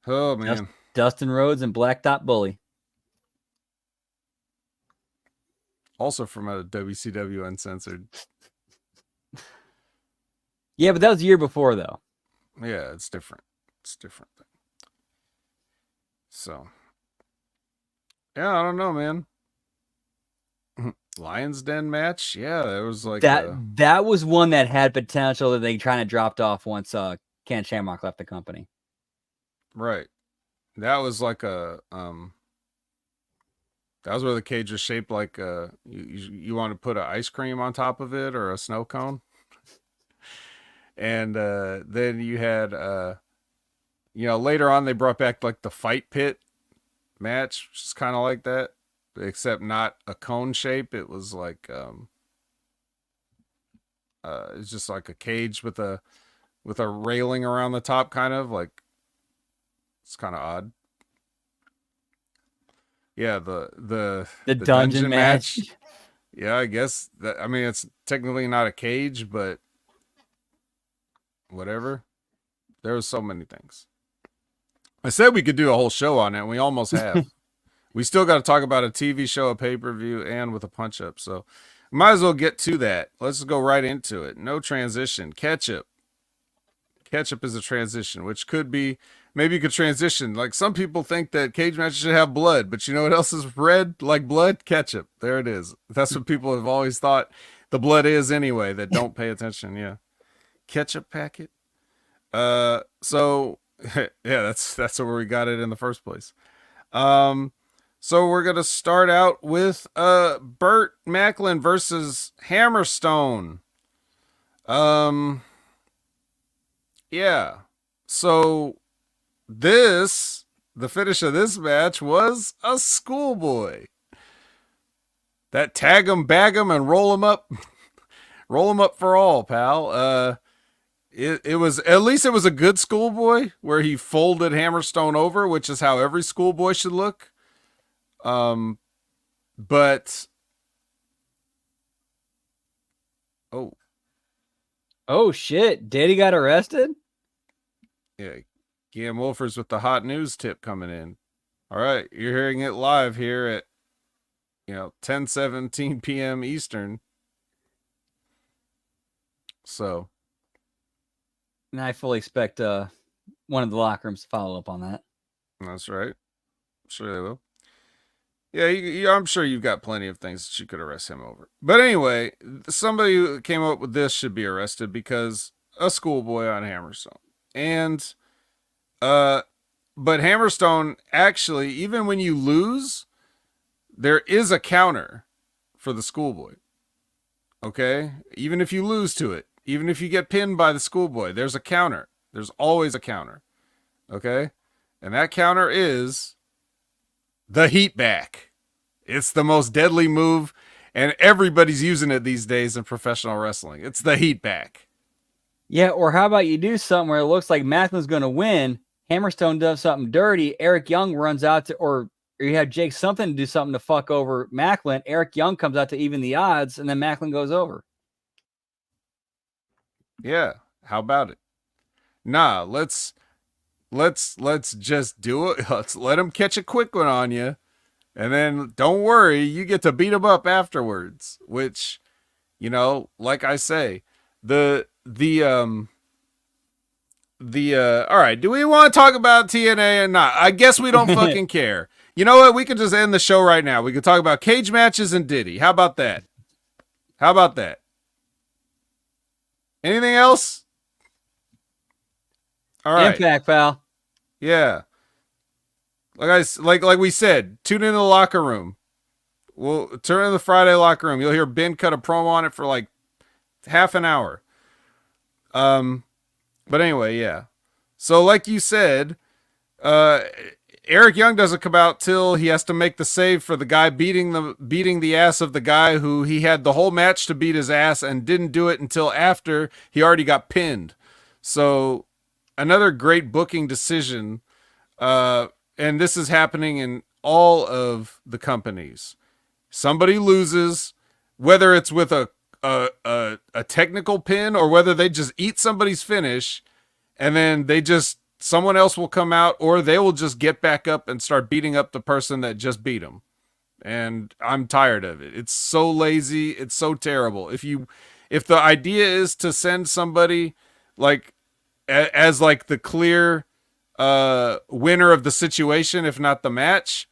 oh Just man. Dustin Rhodes and Blacktop Bully. Also from a WCW Uncensored. Yeah, but that was a year before though. Yeah, it's different. It's different. So yeah, I don't know, man. Lions Den match. Yeah, there was like That a that was one that had potential that they kind of dropped off once Ken Shamrock left the company. right. That was like a that was where the cage was shaped like you want to put an ice cream on top of it or a snow cone. And then you had later on they brought back like the fight pit match, which is kind of like that, except not a cone shape. It was like it's just like a cage with a railing around the top, kind of like it's kind of odd. Yeah, The the dungeon dungeon match. match. Yeah, I guess that. I mean, it's technically not a cage, but whatever. There was so many things. I said we could do a whole show on it, and we almost have. We still got to talk about a TV show, a pay-per-view, and with a punch-up. So might as well get to that. Let's just go right into it. No transition. Ketchup. Ketchup is a transition, which could be, maybe you could transition. Like some people think that cage matches should have blood, but you know what else is red like blood? Ketchup. There it is. That's what people have always thought the blood is anyway, that don't pay attention. Yeah. Ketchup packet. So yeah, that's where we got it in the first place. So we're gonna start out with Burt Macklin versus Hammerstone. Um, yeah. So the finish of this match was a schoolboy. That tag 'em, bag 'em, and roll 'em up, roll 'em up for all, pal. It was, at least it was a good schoolboy where he folded Hammerstone over, which is how every schoolboy should look. But oh Oh shit! Daddy got arrested. yeah, Guillaume Wolfers with the hot news tip coming in. All right, you're hearing it live here at 10:17 p.m. Eastern. So And I fully expect one of the locker rooms to follow up on that. that's right. Sure they will. Yeah, I'm sure you've got plenty of things that you could arrest him over. But anyway, somebody who came up with this should be arrested because a schoolboy on Hammerstone. And but Hammerstone actually, even when you lose, there is a counter for the schoolboy. Okay? Even if you lose to it, even if you get pinned by the schoolboy, there's a counter. There's always a counter. Okay? And that counter is the heat back. It's the most deadly move, and everybody's using it these days in professional wrestling. It's the heat back. Yeah, or how about you do something where it looks like Macklin's going to win, Hammerstone does something dirty, Eric Young runs out to, or you have Jake something to do something to fuck over Macklin, Eric Young comes out to even the odds, and then Macklin goes over. Yeah, how about it? Nah, let's just do it. Let's let him catch a quick one on you, and then don't worry, you get to beat him up afterwards. Which, like I say, the all right, do we want to talk about TNA or not? I guess we don't fucking care. You know what? We could just end the show right now. We could talk about cage matches and Diddy. How about that? How about that? Anything else? All right. Impact, pal. Yeah. Like we said, tune into the locker room. We'll turn in the Friday locker room. You'll hear Ben cut a promo on it for like half an hour. But anyway, yeah. So like you said, Eric Young doesn't come out till he has to make the save for the guy beating the ass of the guy who he had the whole match to beat his ass and didn't do it until after he already got pinned. So another great booking decision. And this is happening in all of the companies. Somebody loses, whether it's with a technical pin or whether they just eat somebody's finish, and then someone else will come out, or they will just get back up and start beating up the person that just beat them. And I'm tired of it. It's so lazy. It's so terrible. If the idea is to send somebody like as like the clear winner of the situation, if not the match,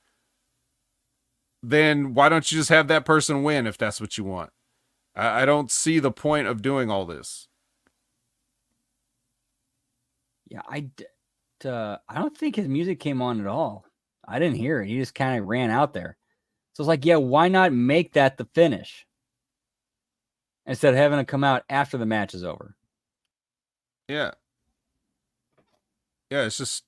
then why don't you just have that person win if that's what you want? I don't see the point of doing all this. Yeah, I don't think his music came on at all. I didn't hear it. He just kind of ran out there. So it's like, yeah, why not make that the finish instead of having to come out after the match is over? Yeah. Yeah, it's just,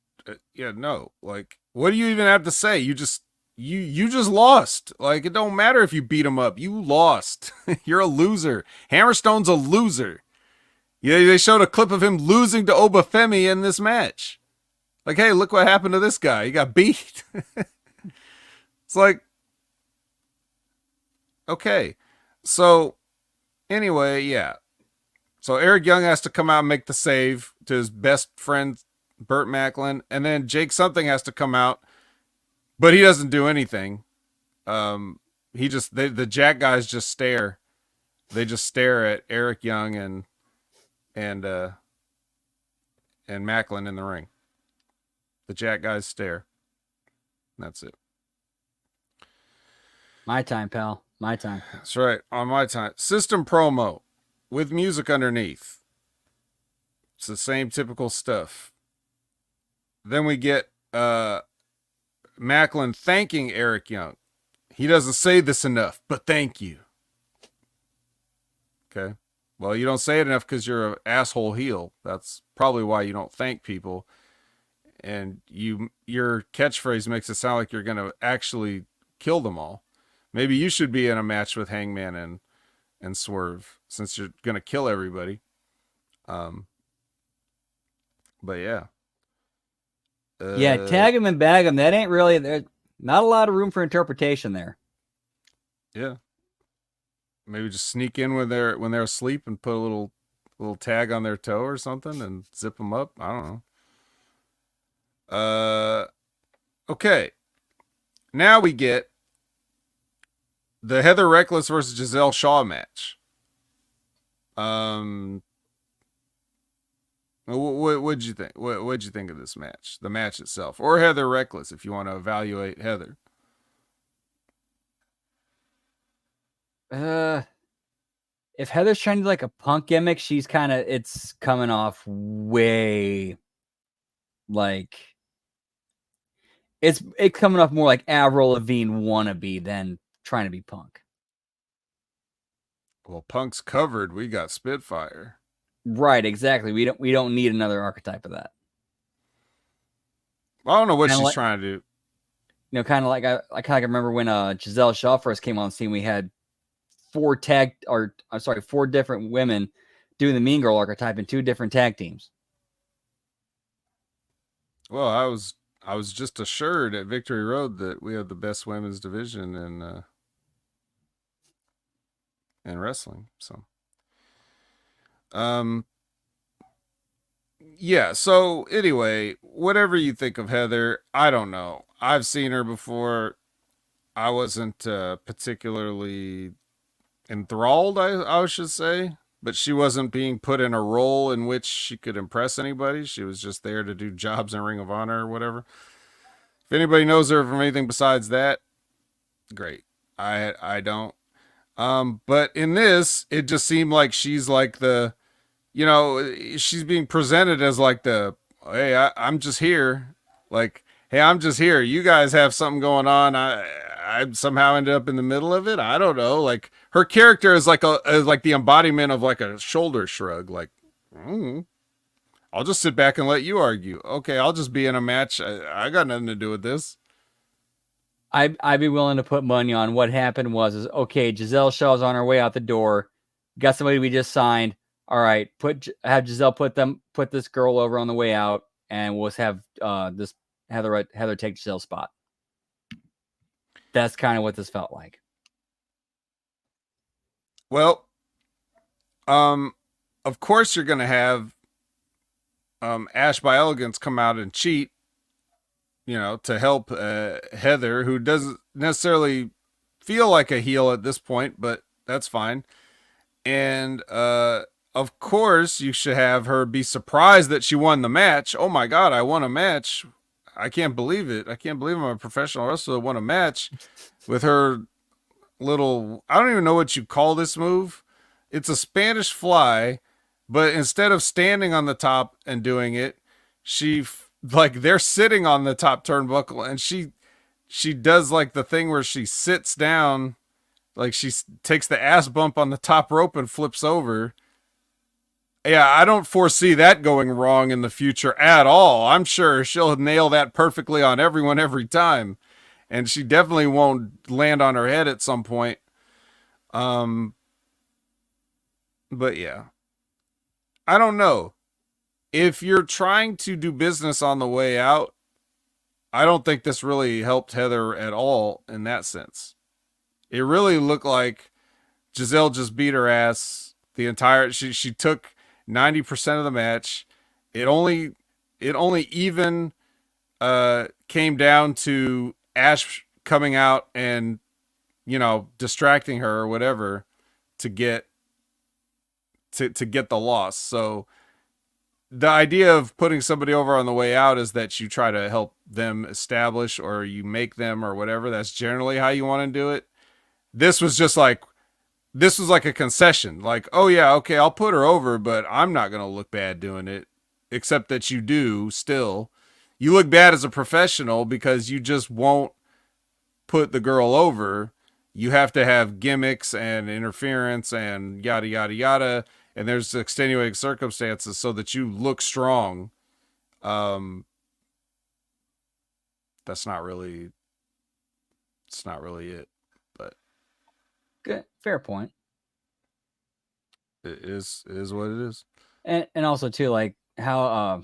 no. Like, what do you even have to say? You just lost. Like, it don't matter if you beat him up. You lost. You're a loser. Hammerstone's a loser. Yeah, they showed a clip of him losing to Obafemi in this match. Like, hey, look what happened to this guy. He got beat. It's like, okay. So, anyway, yeah. So Eric Young has to come out and make the save to his best friend, Burt Macklin, and then Jake something has to come out, but he doesn't do anything. He just the Jack guys just stare. They just stare at Eric Young and uh and Macklin in the ring. The Jack guys stare. That's it. My time, pal. My time. That's right. On my time. System promo with music underneath. It's the same typical stuff. Then we get Macklin thanking Eric Young. He doesn't say this enough, but thank you. Okay. Well, you don't say it enough because you're an asshole heel. That's probably why you don't thank people. And your catchphrase makes it sound like you're going to actually kill them all. Maybe you should be in a match with Hangman and Swerve since you're going to kill everybody. But yeah. Yeah, tag him and bag him. That ain't really, there's not a lot of room for interpretation there. Yeah. Maybe just sneak in when they're asleep and put a little tag on their toe or something and zip them up. I don't know. Okay. Now we get the Heather Reckless versus Giselle Shaw match. What'd you think? What'd you think of this match? The match itself, or Heather Reckless, if you want to evaluate Heather. If Heather's trying to do like a punk gimmick, she's kind of, it's coming off way like it's coming off more like Avril Lavigne wannabe than trying to be punk. Well, punk's covered. We got Spitfire. Right, exactly. We don't need another archetype of that. I don't know what she's trying to do. You know, kind of like I kind of remember when Giselle Shaw first came on the scene. We had four different women doing the Mean Girl archetype in 2 different tag teams. Well, I was just assured at Victory Road that we have the best women's division in wrestling. So, yeah. So anyway, whatever you think of Heather, I don't know. I've seen her before. I wasn't particularly enthralled, I should say, but she wasn't being put in a role in which she could impress anybody. She was just there to do jobs in Ring of Honor or whatever. If anybody knows her from anything besides that, great. I don't. But in this, it just seemed like she's like the, you know, she's being presented as like the, hey, I'm just here. Like, hey, I'm just here. You guys have something going on. I somehow ended up in the middle of it. I don't know. Like, her character is like the embodiment of like a shoulder shrug. Like, I'll just sit back and let you argue. Okay, I'll just be in a match. I got nothing to do with this. I'd be willing to put money on what happened was okay, Giselle Shaw's on her way out the door. Got somebody we just signed. All right, have Giselle put this girl over on the way out, and we'll have this Heather take Giselle's spot. That's kind of what this felt like. Well, of course you're gonna have Ash by Elegance come out and cheat, you know, to help Heather, who doesn't necessarily feel like a heel at this point, but that's fine. And of course, you should have her be surprised that she won the match. Oh my God, I won a match. I can't believe it. I can't believe I'm a professional wrestler that won a match with her little, I don't even know what you call this move. It's a Spanish fly, but instead of standing on the top and doing it, they're sitting on the top turnbuckle, and she does like the thing where she sits down, like she takes the ass bump on the top rope and flips over. Yeah, I don't foresee that going wrong in the future at all. I'm sure she'll nail that perfectly on everyone every time, and she definitely won't land on her head at some point. But yeah, I don't know. If you're trying to do business on the way out, I don't think this really helped Heather at all in that sense. It really looked like Giselle just beat her ass the entire, she took 90% of the match. It only it only even came down to Ash coming out and distracting her or whatever to get to get the loss. So the idea of putting somebody over on the way out is that you try to help them establish, or you make them, or whatever. That's generally how you want to do it. This was just like, this was like a concession. Like, oh yeah, okay, I'll put her over, but I'm not going to look bad doing it. Except that you do still. You look bad as a professional because you just won't put the girl over. You have to have gimmicks and interference and yada, yada, yada. And there's extenuating circumstances so that you look strong. Um, that's not really, it's not really it. But Good, fair point. it is what it is. And also too, like how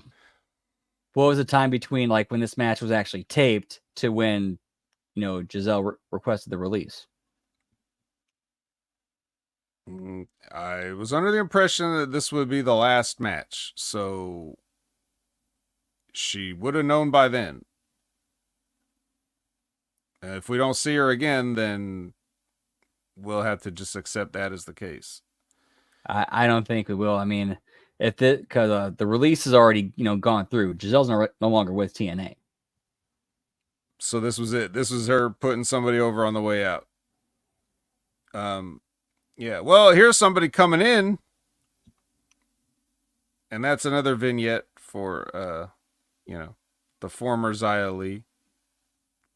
what was the time between like when this match was actually taped to when Giselle requested the release? I was under the impression that this would be the last match, so she would have known by then. And if we don't see her again, then we'll have to just accept that as the case. I don't think we will. I mean, if because the release is already gone through. Giselle's no longer with TNA. So this was it. This was her putting somebody over on the way out. Yeah. Well, here's somebody coming in, and that's another vignette for the former Xia Li.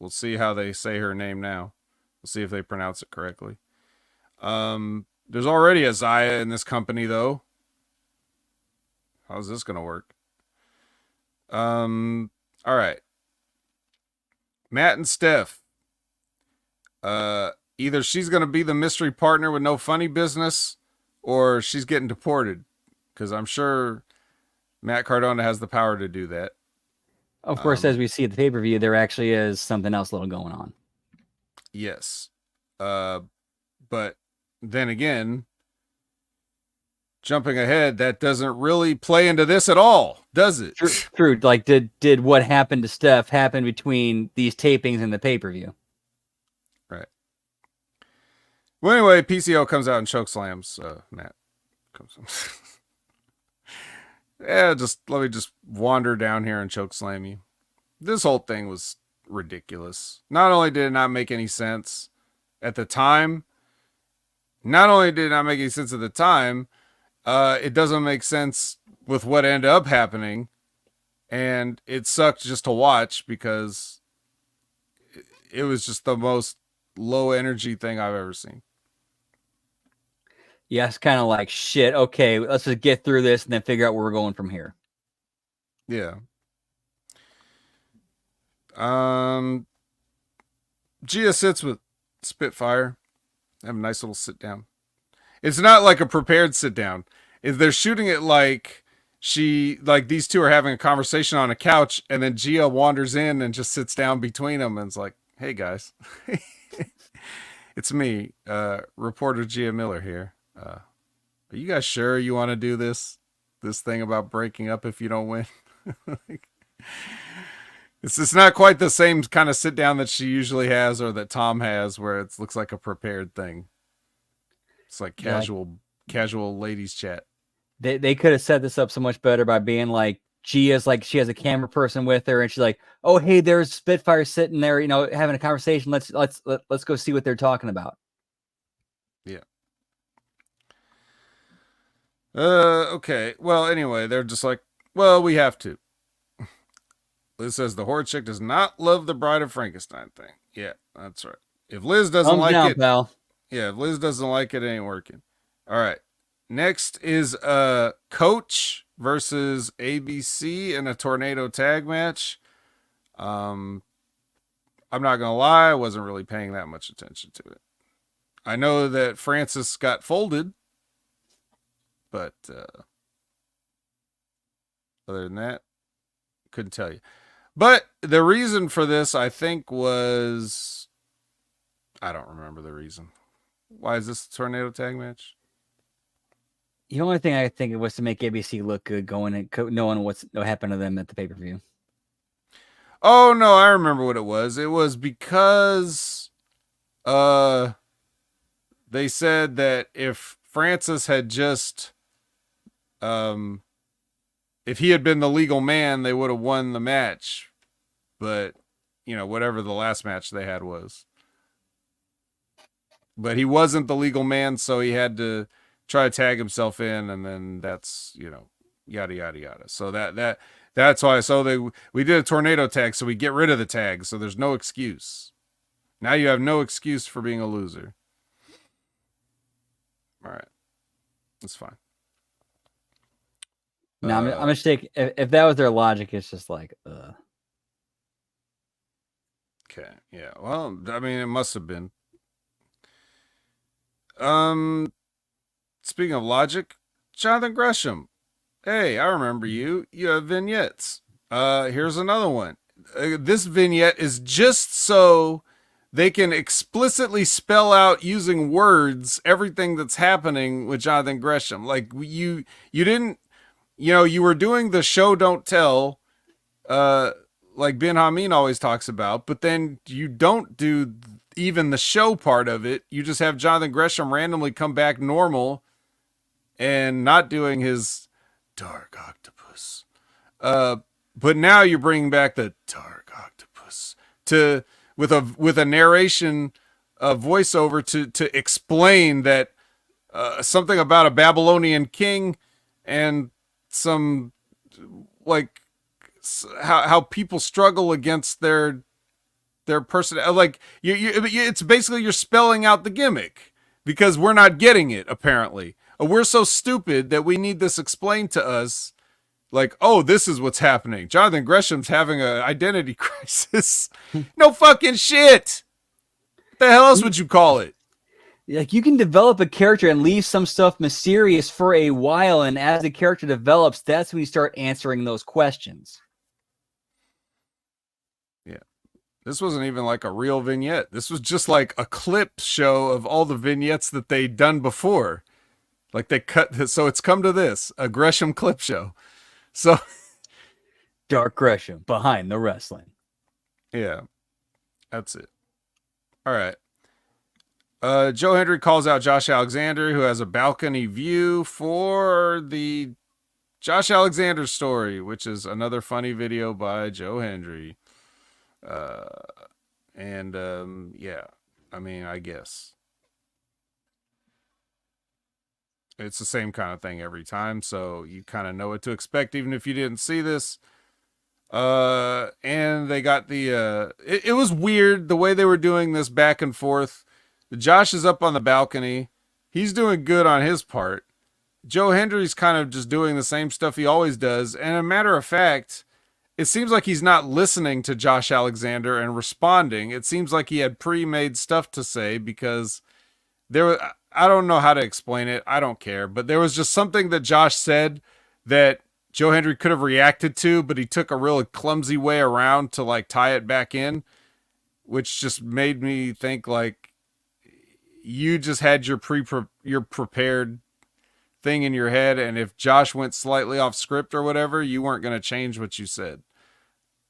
We'll see how they say her name now. We'll see if they pronounce it correctly. There's already a Xia in this company, though. How's this gonna work? All right. Matt and Steph. Either she's gonna be the mystery partner with no funny business, or she's getting deported. Because I'm sure Matt Cardona has the power to do that. Of course, as we see at the pay-per-view, there actually is something else little going on. Yes. But then again, jumping ahead, that doesn't really play into this at all, does it? True. Like, did what happened to Steph happen between these tapings and the pay-per-view? Right. Well, anyway, PCO comes out and chokeslams Matt. Yeah, let me just wander down here and chokeslam you. This whole thing was ridiculous. Not only did it not make any sense at the time, it doesn't make sense with what ended up happening, and it sucked just to watch because it was just the most low energy thing I've ever seen. Yeah, it's kind of like, shit, okay, let's just get through this and then figure out where we're going from here. Yeah. Gia sits with Spitfire. Have a nice little sit down. It's not like a prepared sit down. They're shooting it like these two are having a conversation on a couch, and then Gia wanders in and just sits down between them and is like, "Hey guys, it's me, reporter Gia Miller here. Are you guys sure you want to do this thing about breaking up if you don't win?" It's not quite the same kind of sit down that she usually has or that Tom has, where it looks like a prepared thing. It's like casual ladies chat. They could have set this up so much better by being like, Gia's like, she has a camera person with her, and she's like, "Oh, hey, there's Spitfire sitting there, having a conversation. Let's go see what they're talking about." Yeah. Okay. Well, anyway, they're just like, well, we have to. Liz says the horde chick does not love the Bride of Frankenstein thing. Yeah, that's right. If Liz doesn't like it, pal. Yeah, if Liz doesn't like it, it ain't working. All right. Next is Coach versus ABC in a tornado tag match. I'm not gonna lie, I wasn't really paying that much attention to it. I know that Francis got folded, but other than that, couldn't tell you. But the reason for this, I think, was, I don't remember the reason. Why is this a tornado tag match? The only thing I think was to make ABC look good, going and knowing what happened to them at the pay-per-view. Oh no, I remember what it was. It was because uh they said that if Francis had just um if he had been the legal man, they would have won the match. But whatever the last match they had was. But he wasn't the legal man, so he had to try to tag himself in, and then that's yada yada yada. So that's why. So we did a tornado tag, so we get rid of the tag, so there's no excuse. Now you have no excuse for being a loser. All right, that's fine. No, I'm gonna take if that was their logic, it's just like, Okay, yeah. Well, I mean, it must have been. Speaking of logic, Jonathan Gresham. Hey, I remember you. You have vignettes. Here's another one. This vignette is just so they can explicitly spell out using words everything that's happening with Jonathan Gresham. Like you didn't, you were doing the show don't tell, like Ben Hameen always talks about, but then you don't do even the show part of it. You just have Jonathan Gresham randomly come back normal and not doing his dark octopus. But now you're bringing back the dark octopus with a narration, voiceover to explain that something about a Babylonian king and some like how people struggle against their person. Like it's basically you're spelling out the gimmick because we're not getting it apparently. We're so stupid that we need this explained to us. Like, oh, this is what's happening. Jonathan Gresham's having an identity crisis. No fucking shit. What the hell else would you call it? Like, you can develop a character and leave some stuff mysterious for a while, and as the character develops, that's when you start answering those questions. Yeah. This wasn't even like a real vignette. This was just like a clip show of all the vignettes that they'd done before. Like they cut this, so it's come to this, a Gresham clip show. So Dark Gresham behind the wrestling. Yeah. That's it. All right. Joe Hendry calls out Josh Alexander, who has a balcony view for the Josh Alexander story, which is another funny video by Joe Hendry. Yeah, I mean, I guess it's the same kind of thing every time, so you kind of know what to expect, even if you didn't see this. And they got the it was weird the way they were doing this back and forth. Josh is up on the balcony. He's doing good on his part. Joe Hendry's kind of just doing the same stuff he always does. And a matter of fact, it seems like he's not listening to Josh Alexander and responding. It seems like he had pre-made stuff to say because there was, I don't know how to explain it. I don't care. But there was just something that Josh said that Joe Hendry could have reacted to, but he took a really clumsy way around to like tie it back in, which just made me think like you just had your prepared thing in your head, and if Josh went slightly off script or whatever, you weren't going to change what you said.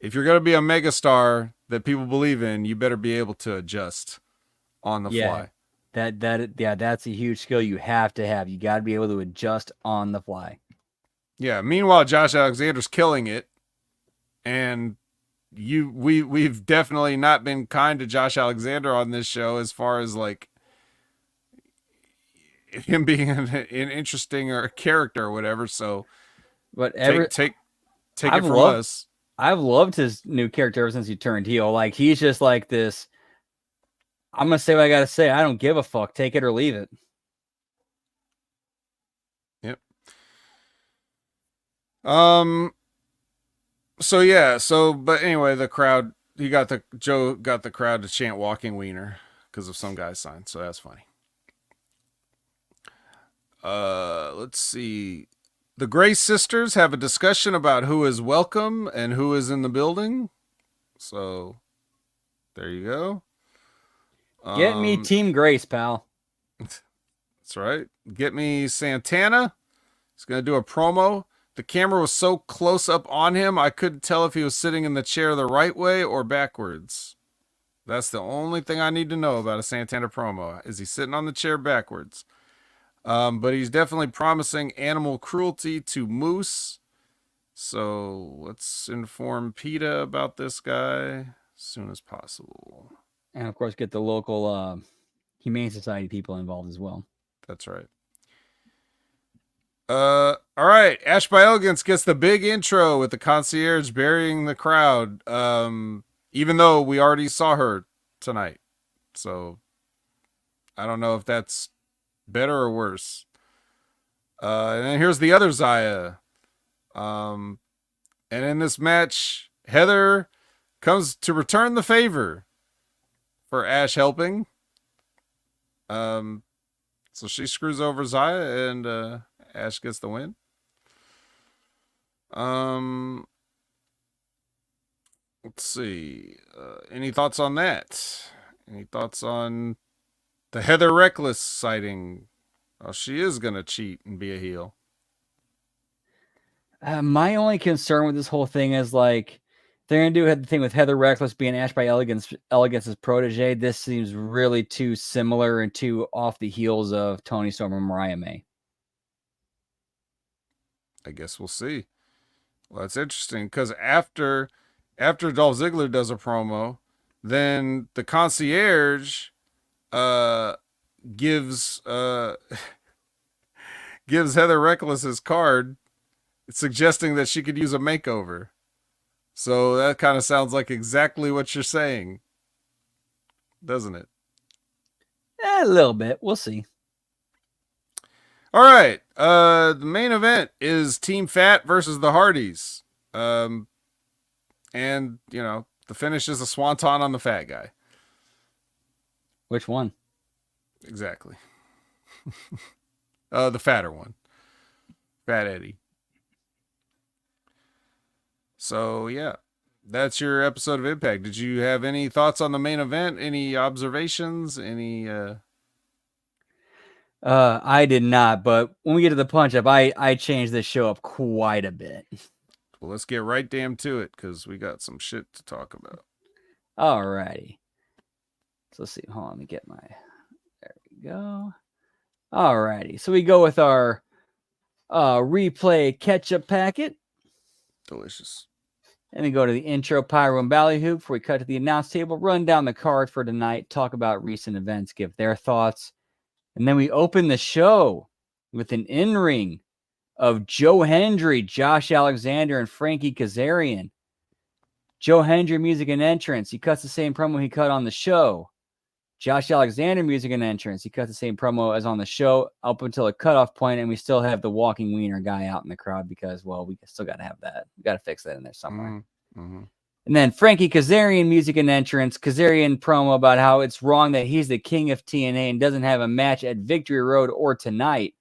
If you're going to be a megastar that people believe in, you better be able to adjust on the fly. That's a huge skill you have to have. You got to be able to adjust on the fly. Yeah. Meanwhile, Josh Alexander's killing it, and we've definitely not been kind to Josh Alexander on this show as far as like him being an interesting or a character or whatever. So, but take it from us. I've loved his new character ever since he turned heel. Like, he's just like this. I'm gonna say what I gotta say. I don't give a fuck. Take it or leave it. Yep. So yeah. But anyway, Joe got the crowd to chant "Walking Wiener" because of some guy's sign. So that's funny. Let's see. The Gray sisters have a discussion about who is welcome and who is in the building. So there you go. Get me Team Grace, pal. That's right. Get me Santana. He's going to do a promo. The camera was so close up on him, I couldn't tell if he was sitting in the chair the right way or backwards. That's the only thing I need to know about a Santana promo. Is he sitting on the chair backwards? But he's definitely promising animal cruelty to Moose. So let's inform PETA about this guy as soon as possible. And of course, get the local Humane Society people involved as well. That's right. All right. Ash by Elegance gets the big intro with the concierge burying the crowd. Even though we already saw her tonight. So I don't know if that's better or worse. And then here's the other Zaya. And in this match, Heather comes to return the favor for Ash helping. So she screws over Zaya and Ash gets the win. Let's see. Any thoughts on that? Any thoughts on the Heather Reckless sighting? Oh, she is gonna cheat and be a heel. My only concern with this whole thing is like they're gonna do the thing with Heather Reckless being Ash by Elegance's protege. This seems really too similar and too off the heels of Toni Storm and Mariah May. I guess we'll see. Well, that's interesting because after Dolph Ziggler does a promo, then the concierge gives gives Heather Reckless his card, suggesting that she could use a makeover. So that kind of sounds like exactly what you're saying, doesn't it? A little bit. We'll see. All right. The main event is Team Fat versus the Hardys. And, you know, the finish is a swanton on the fat guy. Which one? Exactly. The fatter one. Fat Eddie. So, yeah. That's your episode of Impact. Did you have any thoughts on the main event? Any observations? Any I did not, but when we get to the punch up, I changed this show up quite a bit. Well, let's get right damn to it because we got some shit to talk about. Alrighty. So let's see. Hold on, let me get my. There we go. Alrighty. So we go with our replay catch-up packet. Delicious. And we go to the intro pyro and ballyhoo before we cut to the announce table, run down the card for tonight, talk about recent events, give their thoughts. And then we open the show with an in-ring of Joe Hendry, Josh Alexander, and Frankie Kazarian. Joe Hendry music and entrance. He cuts the same promo he cut on the show. Josh Alexander music and entrance. He cuts the same promo as on the show up until a cutoff point, and we still have the walking wiener guy out in the crowd because, well, we still got to have that. We got to fix that in there somewhere. Mm-hmm. And then Frankie Kazarian music and entrance. Kazarian promo about how it's wrong that he's the king of TNA and doesn't have a match at Victory Road or tonight.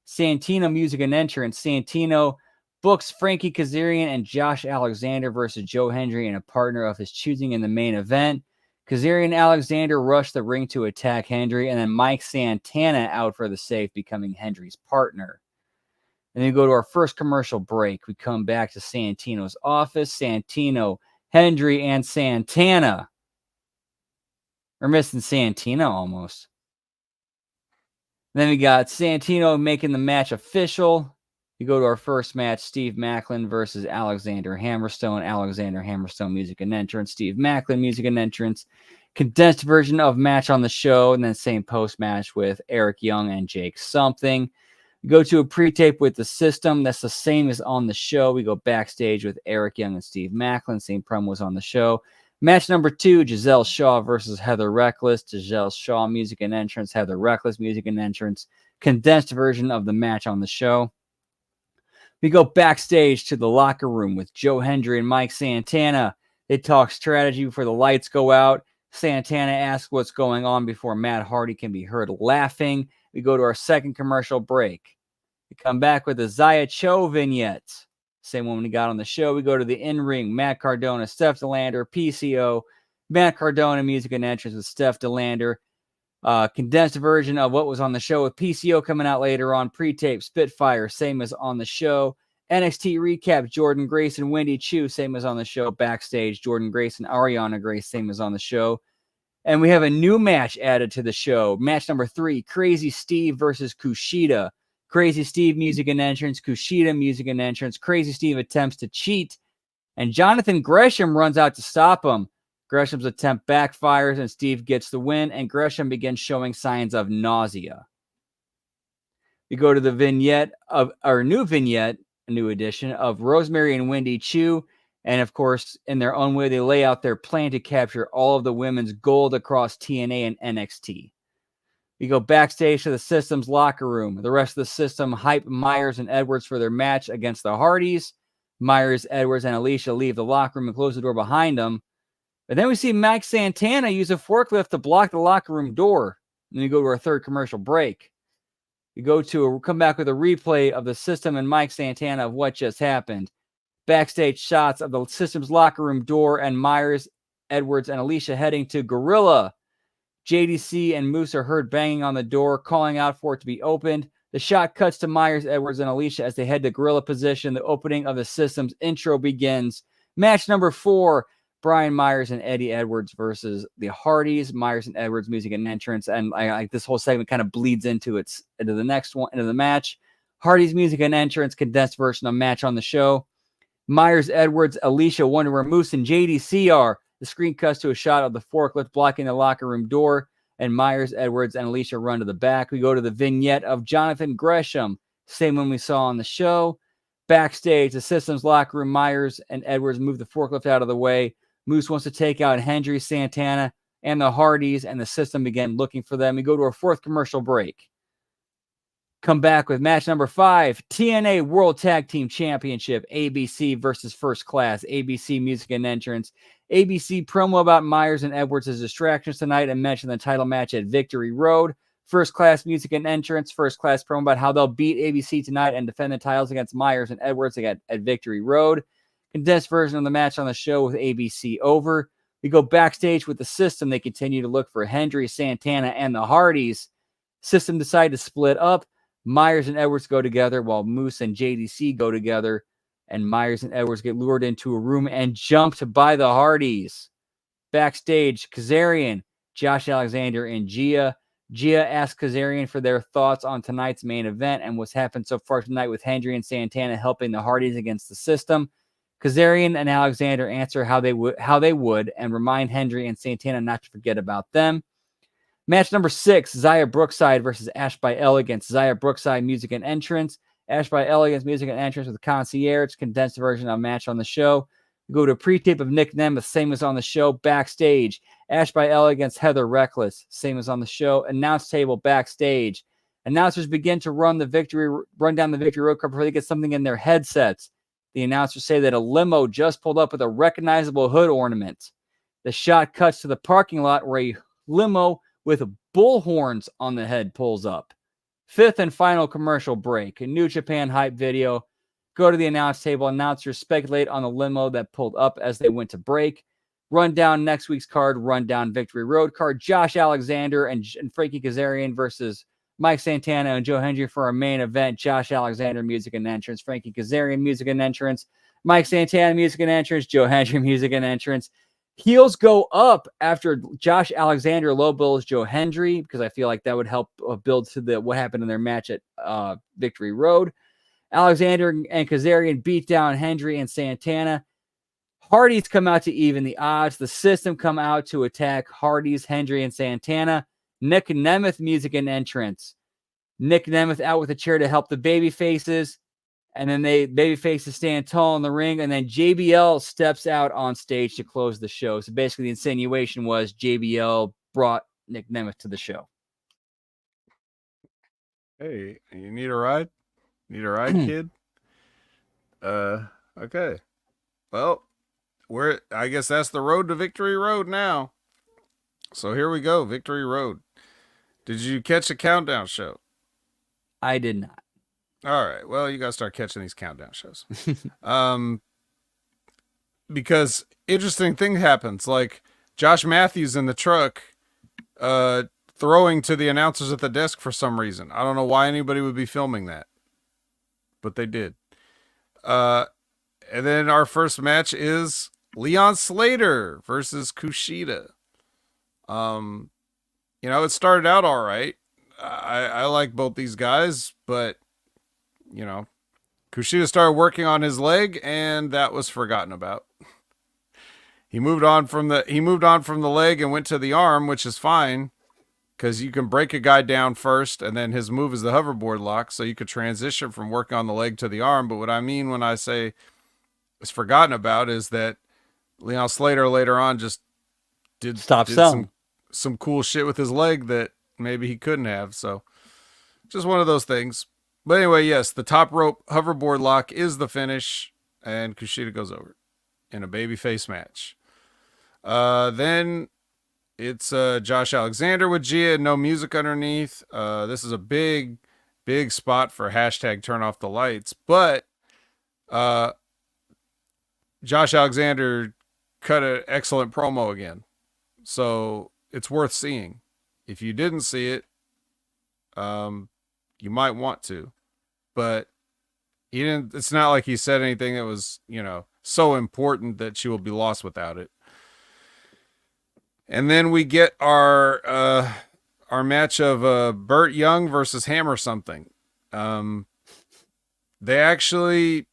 Santino music and entrance. Santino books Frankie Kazarian and Josh Alexander versus Joe Hendry and a partner of his choosing in the main event. Kazarian and Alexander rush the ring to attack Hendry, and then Mike Santana out for the save, becoming Hendry's partner. And then we go to our first commercial break. We come back to Santino's office. Santino, Hendry, and Santana. We're missing Santino almost. Then we got Santino making the match official. We go to our first match, Steve Macklin versus Alexander Hammerstone. Alexander Hammerstone music and entrance. Steve Macklin music and entrance. Condensed version of match on the show. And then same post-match with Eric Young and Jake Something. We go to a pre-tape with the System. That's the same as on the show. We go backstage with Eric Young and Steve Macklin. Same promos on the show. Match number 2, Giselle Shaw versus Heather Reckless. Giselle Shaw music and entrance. Heather Reckless music and entrance. Condensed version of the match on the show. We go backstage to the locker room with Joe Hendry and Mike Santana. They talk strategy before the lights go out. Santana asks what's going on before Matt Hardy can be heard laughing. We go to our second commercial break. We come back with a Zaya Cho vignette. Same one we got on the show. We go to the in-ring. Matt Cardona, Steph DeLander, PCO. Matt Cardona music and entrance with Steph DeLander. Condensed version of what was on the show with PCO coming out later on. Pre-tape, Spitfire, same as on the show. NXT recap, Jordan Grace and Wendy Chu, same as on the show. Backstage, Jordan Grace and Ariana Grace, same as on the show. And we have a new match added to the show. Match number 3, Crazy Steve versus Kushida. Crazy Steve, music and entrance. Kushida, music and entrance. Crazy Steve attempts to cheat, and Jonathan Gresham runs out to stop him. Gresham's attempt backfires, and Steve gets the win, and Gresham begins showing signs of nausea. We go to the vignette of our new vignette, a new edition of Rosemary and Wendy Chu. And of course, in their own way, they lay out their plan to capture all of the women's gold across TNA and NXT. We go backstage to the System's locker room. The rest of the System hype Myers and Edwards for their match against the Hardys. Myers, Edwards, and Alicia leave the locker room and close the door behind them. But then we see Mike Santana use a forklift to block the locker room door. And then we go to our third commercial break. We come back with a replay of the System and Mike Santana of what just happened. Backstage shots of the System's locker room door and Myers, Edwards, and Alicia heading to Gorilla. JDC and Moose are heard banging on the door, calling out for it to be opened. The shot cuts to Myers, Edwards, and Alicia as they head to Gorilla position. The opening of the System's intro begins. Match number 4, Brian Myers and Eddie Edwards versus the Hardys. Myers and Edwards, music and entrance. And this whole segment kind of bleeds into the next one, into the match. Hardys, music and entrance, condensed version of match on the show. Myers, Edwards, Alicia wonder where Moose and JDC are. The screen cuts to a shot of the forklift blocking the locker room door, and Myers, Edwards, and Alicia run to the back. We go to the vignette of Jonathan Gresham, same one we saw on the show. Backstage, the System's locker room, Myers and Edwards move the forklift out of the way. Moose wants to take out Hendry, Santana, and the Hardys, and the System begin looking for them. We go to our fourth commercial break. Come back with match number 5, TNA World Tag Team Championship, ABC versus First Class. ABC music and entrance. ABC promo about Myers and Edwards as distractions tonight and mention the title match at Victory Road. First Class music and entrance. First Class promo about how they'll beat ABC tonight and defend the titles against Myers and Edwards at Victory Road. Condensed version of the match on the show with ABC over. We go backstage with the System. They continue to look for Hendry, Santana, and the Hardys. System decide to split up. Myers and Edwards go together while Moose and JDC go together, and Myers and Edwards get lured into a room and jumped by the Hardys. Backstage, Kazarian, Josh Alexander, and Gia. Gia asks Kazarian for their thoughts on tonight's main event and what's happened so far tonight with Hendry and Santana helping the Hardys against the System. Kazarian and Alexander answer how they would and remind Hendry and Santana not to forget about them. Match number 6, Xia Brookside versus Ash by Elegance. Xia Brookside, music and entrance. Ash by Elegance, music and entrance with the Concierge. Condensed version of match on the show. We go to a pre-tape of Nick Nemeth, same as on the show. Backstage, Ash by Elegance, Heather Reckless, same as on the show. Announce table backstage. Announcers begin to run down the Victory Road car before they get something in their headsets. The announcers say that a limo just pulled up with a recognizable hood ornament. The shot cuts to the parking lot where a limo with bull horns on the head pulls up. Fifth and final commercial break. A New Japan hype video. Go to the announce table. Announcers speculate on the limo that pulled up as they went to break. Run down next week's card. Run down Victory Road card. Josh Alexander and Frankie Kazarian versus Mike Santana and Joe Hendry for our main event. Josh Alexander, music and entrance. Frankie Kazarian, music and entrance. Mike Santana, music and entrance. Joe Hendry, music and entrance. Heels go up after Josh Alexander low bills Joe Hendry because I feel like that would help build to what happened in their match at Victory Road. Alexander and Kazarian beat down Hendry and Santana. Hardys come out to even the odds. The System come out to attack Hardys, Hendry, and Santana. Nick Nemeth, music and entrance. Nick Nemeth out with a chair to help the baby faces. And then baby faces stand tall in the ring. And then JBL steps out on stage to close the show. So basically the insinuation was JBL brought Nick Nemeth to the show. Hey, you need a ride? Need a ride, kid? Okay. Well, I guess that's the road to Victory Road now. So here we go, Victory Road. Did you catch the countdown show? I did not. All right. Well, you got to start catching these countdown shows. Because interesting thing happens. Like Josh Matthews in the truck throwing to the announcers at the desk for some reason. I don't know why anybody would be filming that, but they did. Uh, and then our first match is Leon Slater versus Kushida. Um, it started out all right. I like both these guys, but you know, Kushida started working on his leg, and that was forgotten about. He moved on from the leg and went to the arm, which is fine because you can break a guy down first, and then his move is the hoverboard lock, so you could transition from working on the leg to the arm. But what I mean when I say it's forgotten about is that Leon Slater later on just did some cool shit with his leg that maybe he couldn't have. So just one of those things. But anyway, yes, the top rope hoverboard lock is the finish, and Kushida goes over in a babyface match. Then it's Josh Alexander with Gia, no music underneath. This is a big spot for hashtag turn off the lights. But Josh Alexander cut an excellent promo again. So it's worth seeing. If you didn't see it, you might want to. But he didn't. It's not like he said anything that was, so important that she will be lost without it. And then we get our match of Burt Young versus Hammer something. They actually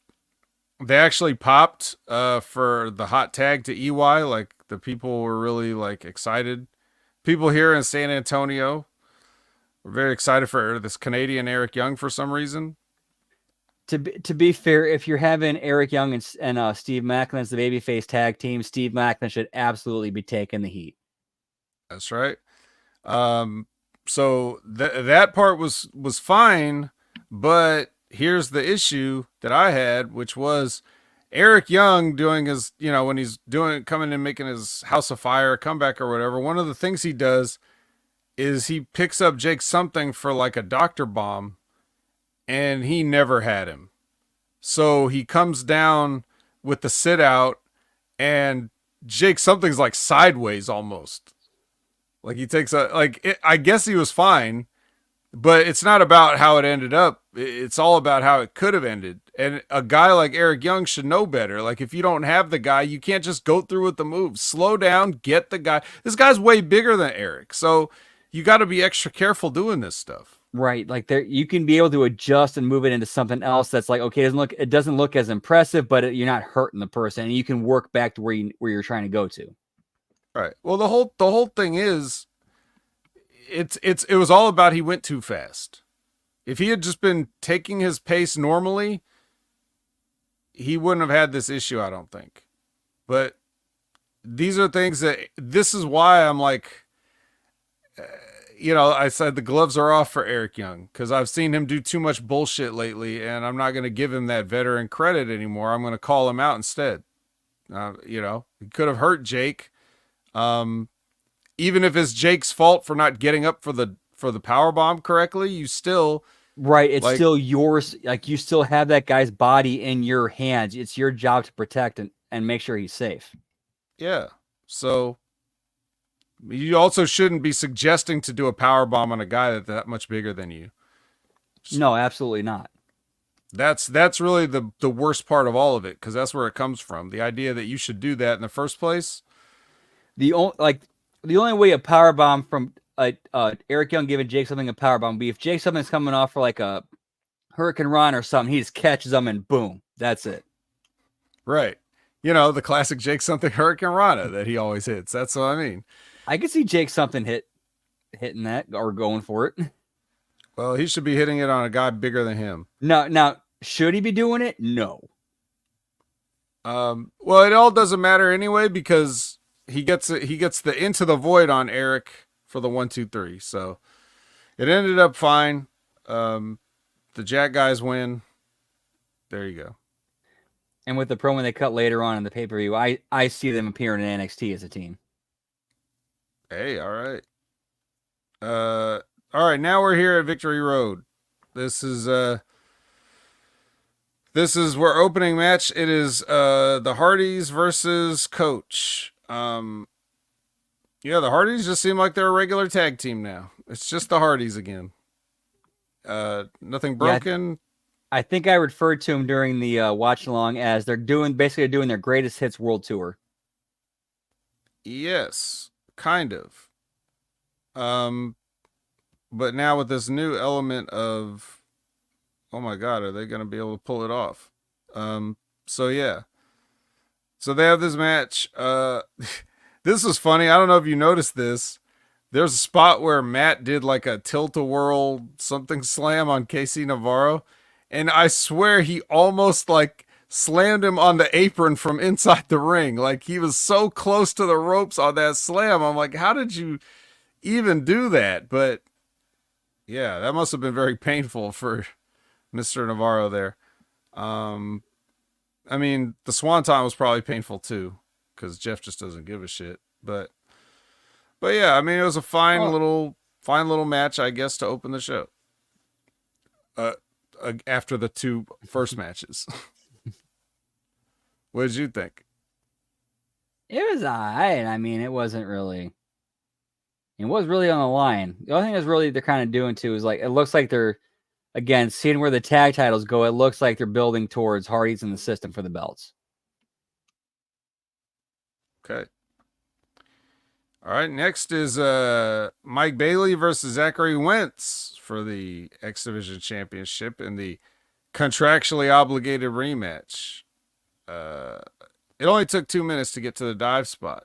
popped for the hot tag to EY. Like the people were really like excited. People here in San Antonio were very excited for this Canadian Eric Young for some reason. To be fair, if you're having Eric Young and Steve Macklin as the babyface tag team, Steve Macklin should absolutely be taking the heat. That's right. So that part was fine, but here's the issue that I had, which was Eric Young doing his, when he's coming and making his House of Fire comeback or whatever. One of the things he does is he picks up Jake something for like a doctor bomb, and he never had him. So he comes down with the sit out, and Jake something's like sideways almost. Like he takes I guess he was fine, but it's not about how it ended up. It's all about how it could have ended. And a guy like Eric Young should know better. Like if you don't have the guy, you can't just go through with the moves. Slow down, get the guy. This guy's way bigger than Eric. So you got to be extra careful doing this stuff. Right, like there, you can be able to adjust and move it into something else that's like, okay, it doesn't look as impressive, but you're not hurting the person, and you can work back to where you're trying to go to. Right. Well, the whole thing is, it was all about he went too fast. If he had just been taking his pace normally, he wouldn't have had this issue, I don't think. But these are things this is why I'm like. I said the gloves are off for Eric Young because I've seen him do too much bullshit lately, and I'm not going to give him that veteran credit anymore. I'm going to call him out instead. He could have hurt Jake. Even if it's Jake's fault for not getting up for the power bomb correctly, you still right. It's still yours. Like you still have that guy's body in your hands. It's your job to protect and make sure he's safe. Yeah. So. You also shouldn't be suggesting to do a power bomb on a guy that's that much bigger than you. No, absolutely not. That's really the worst part of all of it, because that's where it comes from. The idea that you should do that in the first place. The only way a power bomb from Eric Young giving Jake something a power bomb would be if Jake something's coming off for like a Hurricane Run or something, he just catches them and boom, that's it. Right. The classic Jake something Hurricane Rana that he always hits. That's what I mean. I could see Jake something hitting that or going for it. Well, he should be hitting it on a guy bigger than him. Now, should he be doing it? No. Well, it all doesn't matter anyway because he gets the Into the Void on Eric for the 1, 2, 3. So it ended up fine. The Jack guys win. There you go. And with the promo they cut later on in the pay-per-view, I see them appearing in NXT as a team. Hey, all right. All right, now we're here at Victory Road. This is where opening match. It is the Hardys versus Coach. Yeah, the Hardys just seem like they're a regular tag team now. It's just the Hardys again. Nothing Yeah, broken. I think I referred to them during the watch along as they're basically doing their greatest hits world tour. Yes, kind of. Um, but now with this new element of, oh my God, are they going to be able to pull it off? Um, so yeah, so they have this match. This was funny. I don't know if you noticed this. There's a spot where Matt did like a tilt-a-whirl something slam on KC Navarro, and I swear he almost like slammed him on the apron from inside the ring. Like he was so close to the ropes on that slam. I'm like, how did you even do that? But yeah, that must have been very painful for Mr. Navarro there. Um, I mean, the Swanton was probably painful too, because Jeff just doesn't give a shit. But yeah, I mean, it was a Well, fine little match, I guess, to open the show. Uh, After the two first matches, what did you think? it was alright. I mean, it was really on the line. The only thing that's really they're kind of doing too is like it looks like they're again seeing where the tag titles go. It looks like they're building towards Hardy's in the system for the belts. Okay. All right. Next is Mike Bailey versus Zachary Wentz for the X Division Championship in the contractually obligated rematch. Uh, it only took 2 minutes to get to the dive spot,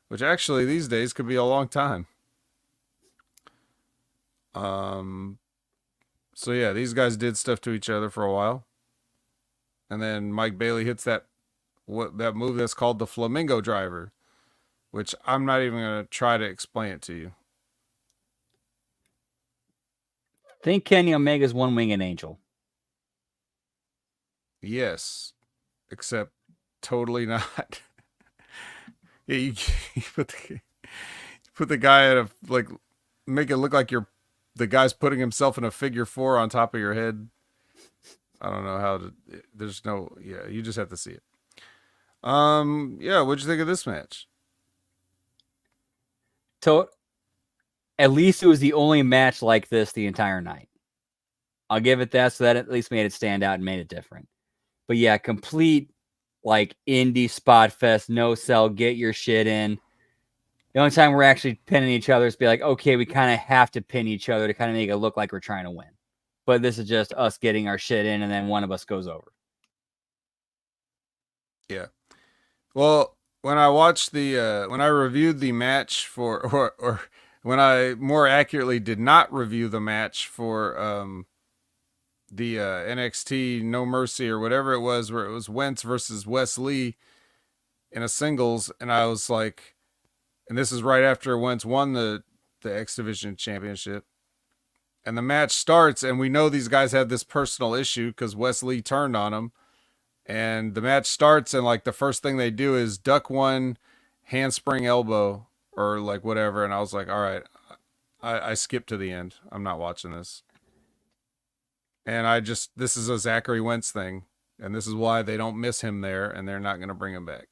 which actually these days could be a long time. Um, so yeah, these guys did stuff to each other for a while, and then Mike Bailey hits that move that's called the Flamingo Driver, which I'm not even gonna try to explain it to you. Think Kenny Omega's one winged angel. Yes, except totally not. Yeah, you put the guy at a like make it look like the guy's putting himself in a figure four on top of your head. I don't know how to. There's no. Yeah, you just have to see it. Yeah, what'd you think of this match? So at least it was the only match like this the entire night. I'll give it that. So that at least made it stand out and made it different. But yeah, complete like indie spot fest, no sell, get your shit in. The only time we're actually pinning each other is be like, okay, we kind of have to pin each other to kind of make it look like we're trying to win. But this is just us getting our shit in, and then one of us goes over. Yeah. Well, when I watched when I reviewed the match for, or when I more accurately did not review the match for the NXT No Mercy or whatever it was, where it was Wentz versus Wes Lee in a singles, and I was like, and this is right after Wentz won the X Division Championship, and the match starts, and we know these guys had this personal issue because Wes Lee turned on him, and the match starts, and like the first thing they do is duck one, handspring elbow or like whatever, and I was like, all right, I skipped to the end. I'm not watching this. And this is a Zachary Wentz thing, and this is why they don't miss him there, and they're not going to bring him back.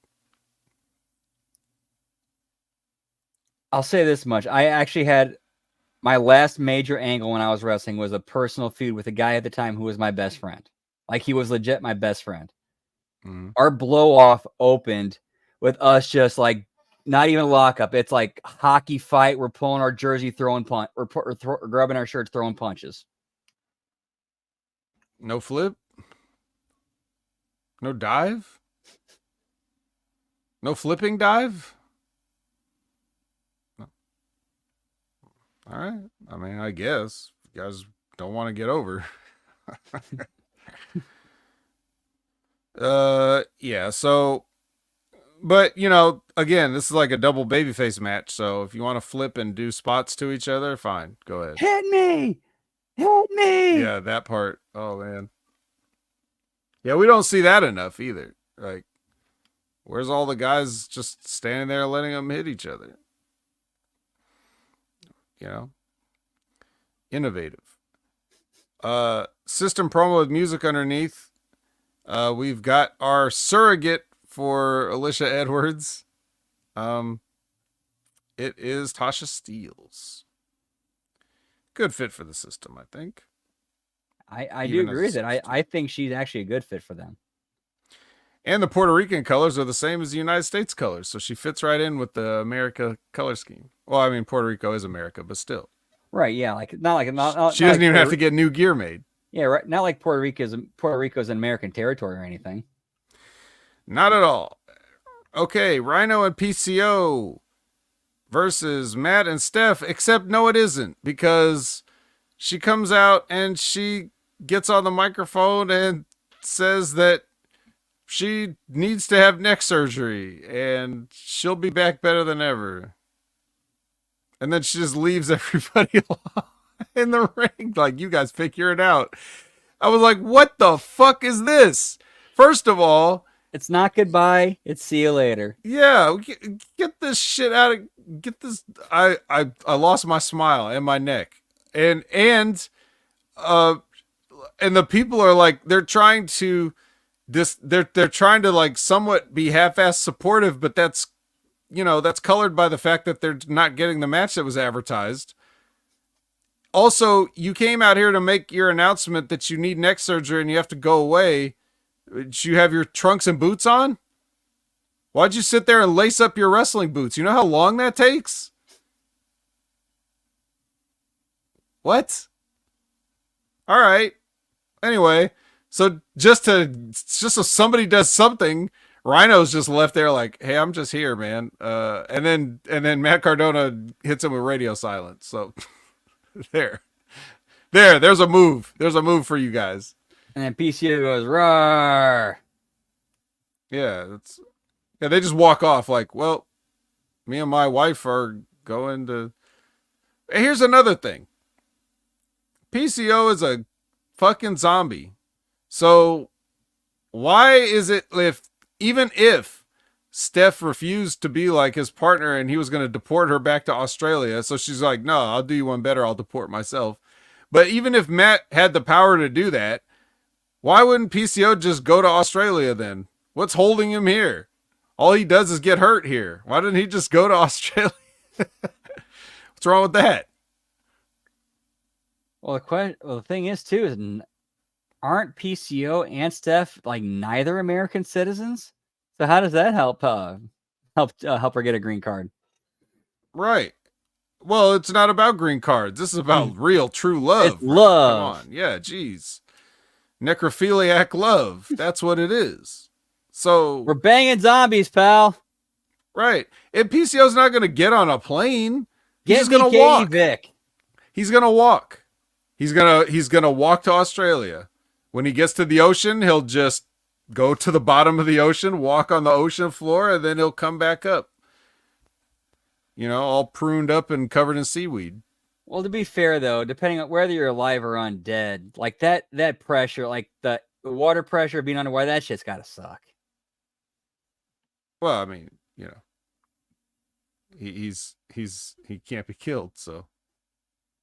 I'll say this much. I actually had my last major angle when I was wrestling was a personal feud with a guy at the time who was my best friend. Like he was legit my best friend. Mm-hmm. Our blow off opened with us just like not even a lockup. It's like hockey fight. We're pulling our jersey, throwing punch, or grabbing our shirts, throwing punches. No flip, no dive, no flipping dive. No. All right. I mean, I guess you guys don't want to get over. Yeah. So, but you know, again, this is like a double babyface match. So if you want to flip and do spots to each other, fine, go ahead. Hit me, hit me. Yeah, that part. Oh man. Yeah, we don't see that enough either. Like, where's all the guys just standing there letting them hit each other? You know, innovative. System promo with music underneath. We've got our surrogate for Alicia Edwards. Um, It is Tasha Steelz. Good fit for the system, I think. I do Even as agree a with it. substitute. I think she's actually a good fit for them. And the Puerto Rican colors are the same as the United States colors, so she fits right in with the America color scheme. Well, I mean, Puerto Rico is America, but still. Right? Yeah, like not She not doesn't like even have to get new gear made. Yeah, right. Not like Puerto Rico's an American territory or anything. Not at all. Okay, Rhino and PCO versus Matt and Steph, except no, it isn't, because she comes out and she gets on the microphone and says that she needs to have neck surgery and she'll be back better than ever. And then she just leaves everybody alone in the ring. Like, you guys figure it out. I was like, what the fuck is this? First of all, it's not goodbye. It's see you later. Yeah, get this shit out of get this. I lost my smile and my neck, and uh, and the people are like they're trying to they're trying to like somewhat be half-ass supportive, but that's that's colored by the fact that they're not getting the match that was advertised. Also, you came out here to make your announcement that you need neck surgery and you have to go away. Did you have your trunks and boots on? Why'd you sit there and lace up your wrestling boots? You know how long that takes? What? All right. Anyway, so just so somebody does something, Rhino's just left there like, hey, I'm just here, man. And then Matt Cardona hits him with radio silence. So there's a move. There's a move for you guys. And then PCO goes, roar. Yeah, they just walk off like, well, me and my wife are going to. Here's another thing. PCO is a fucking zombie. So why is it even if Steph refused to be like his partner and he was going to deport her back to Australia, so she's like, no, I'll do you one better. I'll deport myself. But even if Matt had the power to do that, why wouldn't PCO just go to Australia then? What's holding him here? All he does is get hurt here. Why didn't he just go to Australia? What's wrong with that? Well, the thing is too is aren't PCO and Steph like neither American citizens? So how does that help help her get a green card? Right. Well, it's not about green cards. This is about real, true love. It's love. Come on. Yeah, geez. Necrophiliac love. That's what it is. So we're banging zombies, pal. Right. And PCO's not going to get on a plane. He's going to walk. Vic. He's going to walk. He's going to walk to Australia. When he gets to the ocean, he'll just go to the bottom of the ocean, walk on the ocean floor, and then he'll come back up. All pruned up and covered in seaweed. Well, to be fair, though, depending on whether you're alive or undead, like that pressure, like the water pressure of being underwater, that shit's got to suck. Well, I mean, he can't be killed, so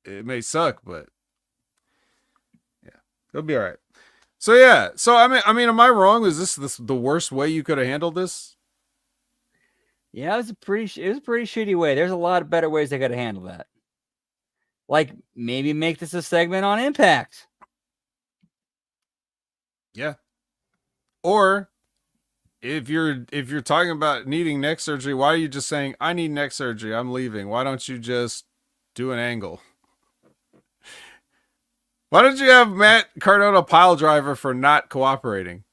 it may suck, but yeah, it'll be all right. So yeah, I mean, am I wrong? Is this the worst way you could have handled this? Yeah, it was a pretty shitty way. There's a lot of better ways they could have handled that. Like maybe make this a segment on Impact. Yeah. Or if you're talking about needing neck surgery, why are you just saying, I need neck surgery, I'm leaving? Why don't you just do an angle? Why don't you have Matt Cardona pile driver for not cooperating?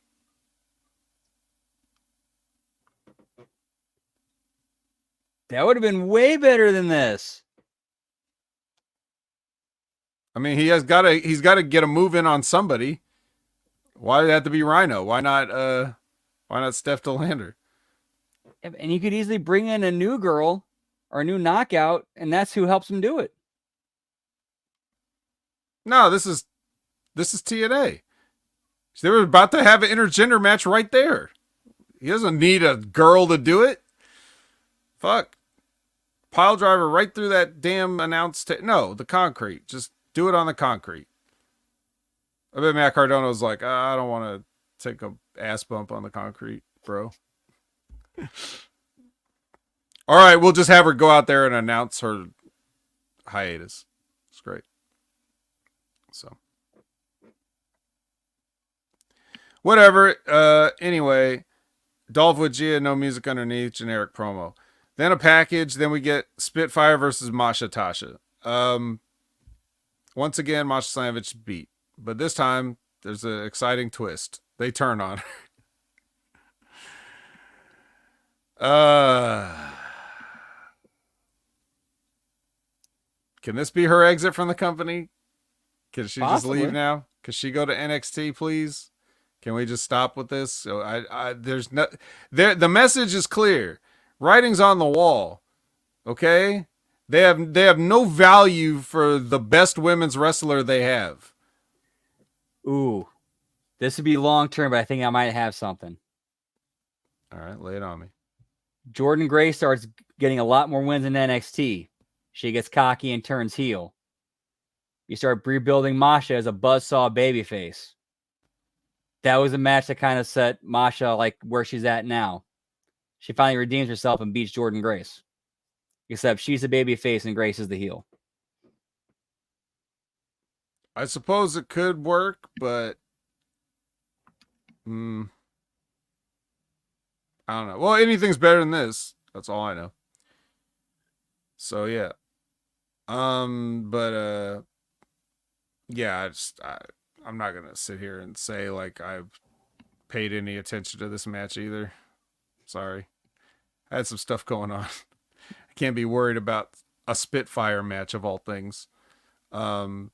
That would have been way better than this. I mean, he's got to get a move in on somebody. Why did it have to be Rhino? Why not Steph DeLander? And you could easily bring in a new girl or a new knockout, and that's who helps him do it. No, this is TNA. They were about to have an intergender match right there. He doesn't need a girl to do it. Fuck. Pile driver right through that damn no, the concrete. Just do it on the concrete. I bet Matt Cardona was like, I don't want to take a ass bump on the concrete, bro. All right, we'll just have her go out there and announce her hiatus. It's great. So, whatever. Anyway, Dolph with Gia, no music underneath, generic promo. Then a package. Then we get Spitfire versus Masha Tasha. Once again, Masha Slamovich beat, but this time there's an exciting twist. They turn on her. Can this be her exit from the company? Can she Possibly. just leave now? Can she go to NXT, please? Can we just stop with this? So there's no, there. The message is clear. Writing's on the wall. Okay, they have no value for the best women's wrestler they have. Ooh, this would be long term, but I think I might have something. All right, lay it on me. Jordan Grace starts getting a lot more wins in NXT. She gets cocky and turns heel. You start rebuilding Masha as a buzzsaw babyface. That was a match that kind of set Masha like where she's at now. She finally redeems herself and beats Jordan Grace. Except she's the babyface and Grace is the heel. I suppose it could work, but I don't know. Well, anything's better than this. That's all I know. So yeah. But yeah, I'm not gonna sit here and say like I've paid any attention to this match either. Sorry. I had some stuff going on. I can't be worried about a Spitfire match of all things. It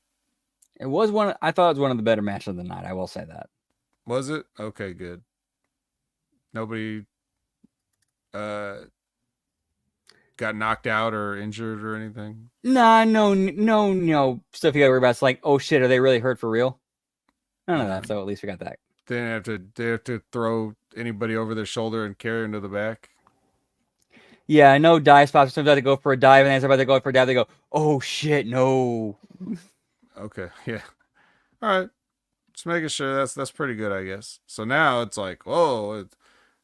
was one. I thought it was one of the better matches of the night. I will say that. Was it? Okay, good. Nobody got knocked out or injured or anything? Nah, no stuff you gotta worry about. It's like, oh shit, are they really hurt for real? None of that. So at least we got that. They have to throw anybody over their shoulder and carry them to the back. Yeah, I know dive spots. Sometimes they go for a dive, and as they're about to go for a dive, they go, "Oh shit, no!" Okay, yeah. All right, just making sure that's pretty good, I guess. So now it's like, whoa,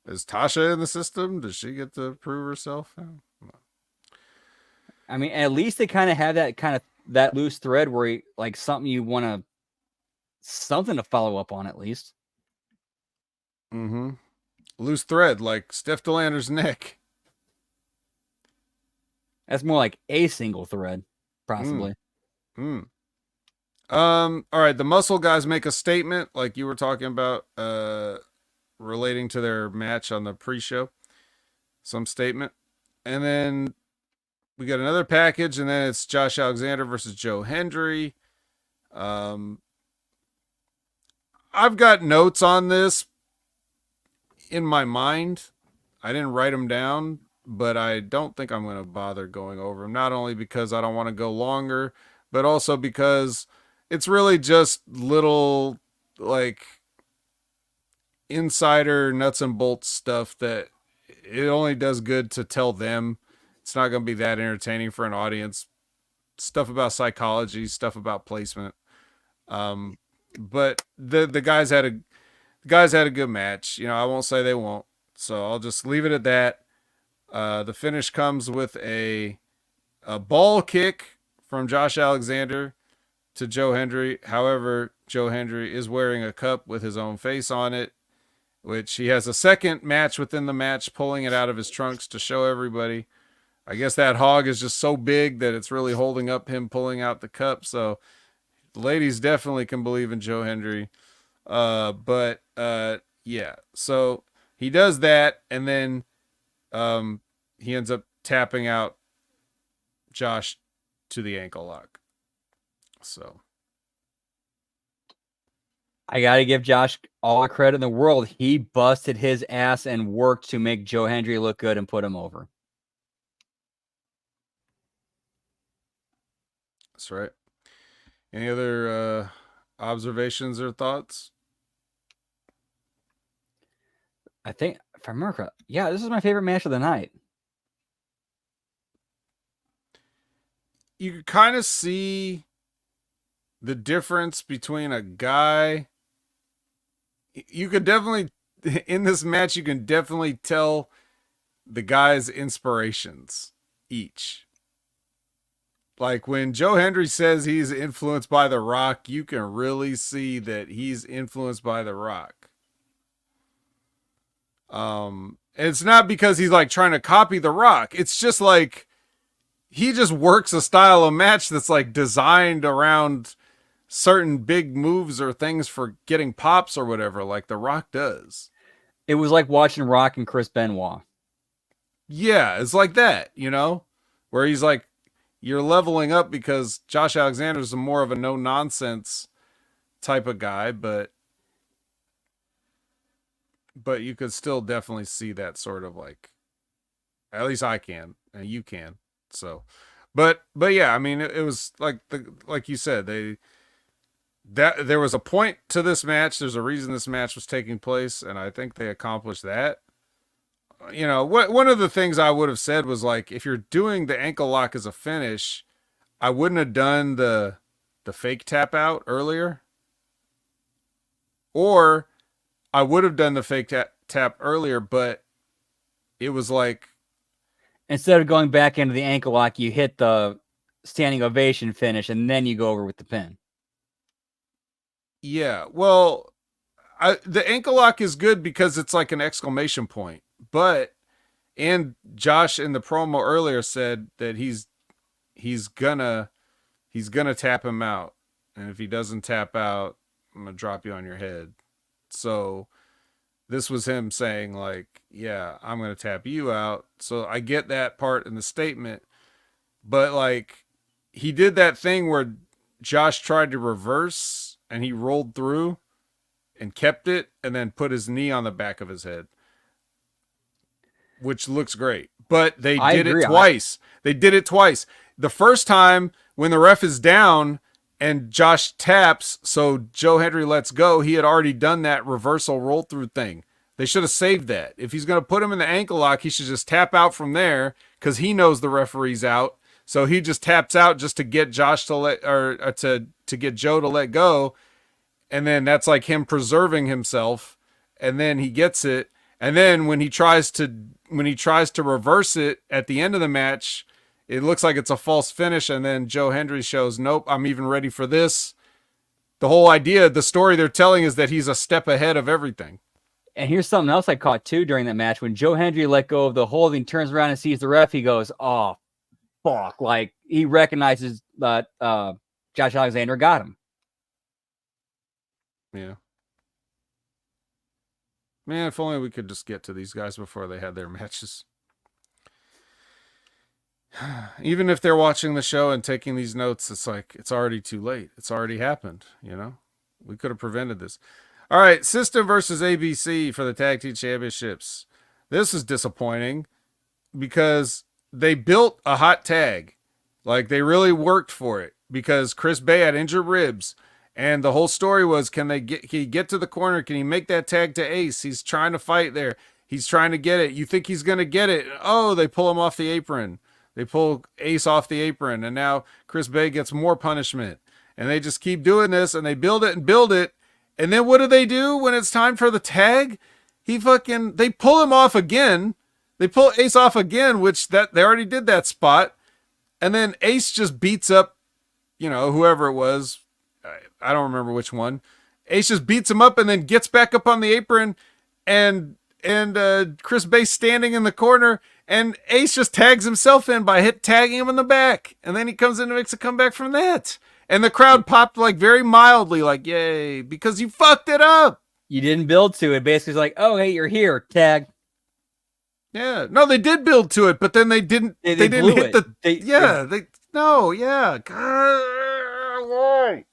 is Tasha in the system? Does she get to prove herself? I mean, at least they kind of have that loose thread where you, like something you want to something to follow up on at least. Mm-hmm. Loose thread like Steph Delander's neck. That's more like a single thread, possibly. All right, the Muscle guys make a statement like you were talking about relating to their match on the pre-show. Some statement. And then we got another package, and then it's Josh Alexander versus Joe Hendry. I've got notes on this in my mind. I didn't write them down, but I don't think I'm going to bother going over them. Not only because I don't want to go longer, but also because it's really just little, like, insider nuts and bolts stuff that it only does good to tell them. It's not going to be that entertaining for an audience. Stuff about psychology, stuff about placement. But the guys had a good match. You know, I won't say they won't. So I'll just leave it at that. The finish comes with a ball kick from Josh Alexander to Joe Hendry. However, Joe Hendry is wearing a cup with his own face on it, which he has a second match within the match, pulling it out of his trunks to show everybody. I guess that hog is just so big that it's really holding up him pulling out the cup. So the ladies definitely can believe in Joe Hendry. Yeah. So he does that, and then he ends up tapping out Josh to the ankle lock. So I got to give Josh all the credit in the world. He busted his ass and worked to make Joe Hendry look good and put him over. That's right. Any other observations or thoughts? I think, if I remember correctly, yeah, this is my favorite match of the night. You kind of see the difference between a guy. You could definitely, in this match, you can definitely tell the guys' inspirations each. Like when Joe Hendry says he's influenced by The Rock, you can really see that he's influenced by The Rock. It's not because he's like trying to copy The Rock. It's just like he just works a style of match that's like designed around certain big moves or things for getting pops or whatever, like The Rock does. It was like watching Rock and Chris Benoit. Yeah, it's like that, where he's like, you're leveling up because Josh Alexander's more of a no nonsense type of guy, but you could still definitely see that sort of like, at least I can and you can. So, but yeah, I mean, it was like you said, that there was a point to this match. There's a reason this match was taking place, and I think they accomplished that. One of the things I would have said was like, if you're doing the ankle lock as a finish, I wouldn't have done the fake tap out earlier, or I would have done the fake tap earlier, but it was like, instead of going back into the ankle lock, you hit the standing ovation finish, and then you go over with the pin. Yeah, well, the ankle lock is good because it's like an exclamation point. And Josh in the promo earlier said that he's gonna tap him out, and if he doesn't tap out, I'm gonna drop you on your head. So this was him saying like, yeah, I'm gonna tap you out. So I get that part in the statement, but like he did that thing where Josh tried to reverse and he rolled through and kept it and then put his knee on the back of his head, which looks great. But they did it twice. They did it twice. The first time when the ref is down and Josh taps, so Joe Hendry lets go, he had already done that reversal roll through thing. They should have saved that. If he's going to put him in the ankle lock, he should just tap out from there because he knows the referee's out. So he just taps out just to get Josh to let, or to get Joe to let go. And then that's like him preserving himself. And then he gets it. And then when he tries to reverse it at the end of the match, it looks like it's a false finish. And then Joe Hendry shows, nope, I'm even ready for this. The whole idea, the story they're telling is that he's a step ahead of everything. And here's something else I caught too during that match. When Joe Hendry let go of the hold, he turns around and sees the ref. He goes, oh, fuck. Like he recognizes that Josh Alexander got him. Yeah. Man, if only we could just get to these guys before they had their matches. Even if they're watching the show and taking these notes, it's like, it's already too late. It's already happened, We could have prevented this. All right, System versus ABC for the Tag Team Championships. This is disappointing because they built a hot tag. Like, they really worked for it because Chris Bay had injured ribs. And the whole story was, can he get to the corner? Can he make that tag to Ace? He's trying to fight there. He's trying to get it. You think he's going to get it. Oh, they pull him off the apron. They pull Ace off the apron. And now Chris Bay gets more punishment. And they just keep doing this and they build it and build it. And then what do when it's time for the tag? They pull him off again. They pull Ace off again, which they already did that spot. And then Ace just beats up, whoever it was. I don't remember which one. Ace just beats him up and then gets back up on the apron, and Chris Bay standing in the corner, and Ace just tags himself in by tagging him in the back, and then he comes in and makes a comeback from that. And the crowd popped like very mildly, like, yay, because you fucked it up. You didn't build to it. Basically, it's like, oh, hey, you're here, tag. Yeah, no, they did build to it, but then they didn't. They didn't hit it. God, why?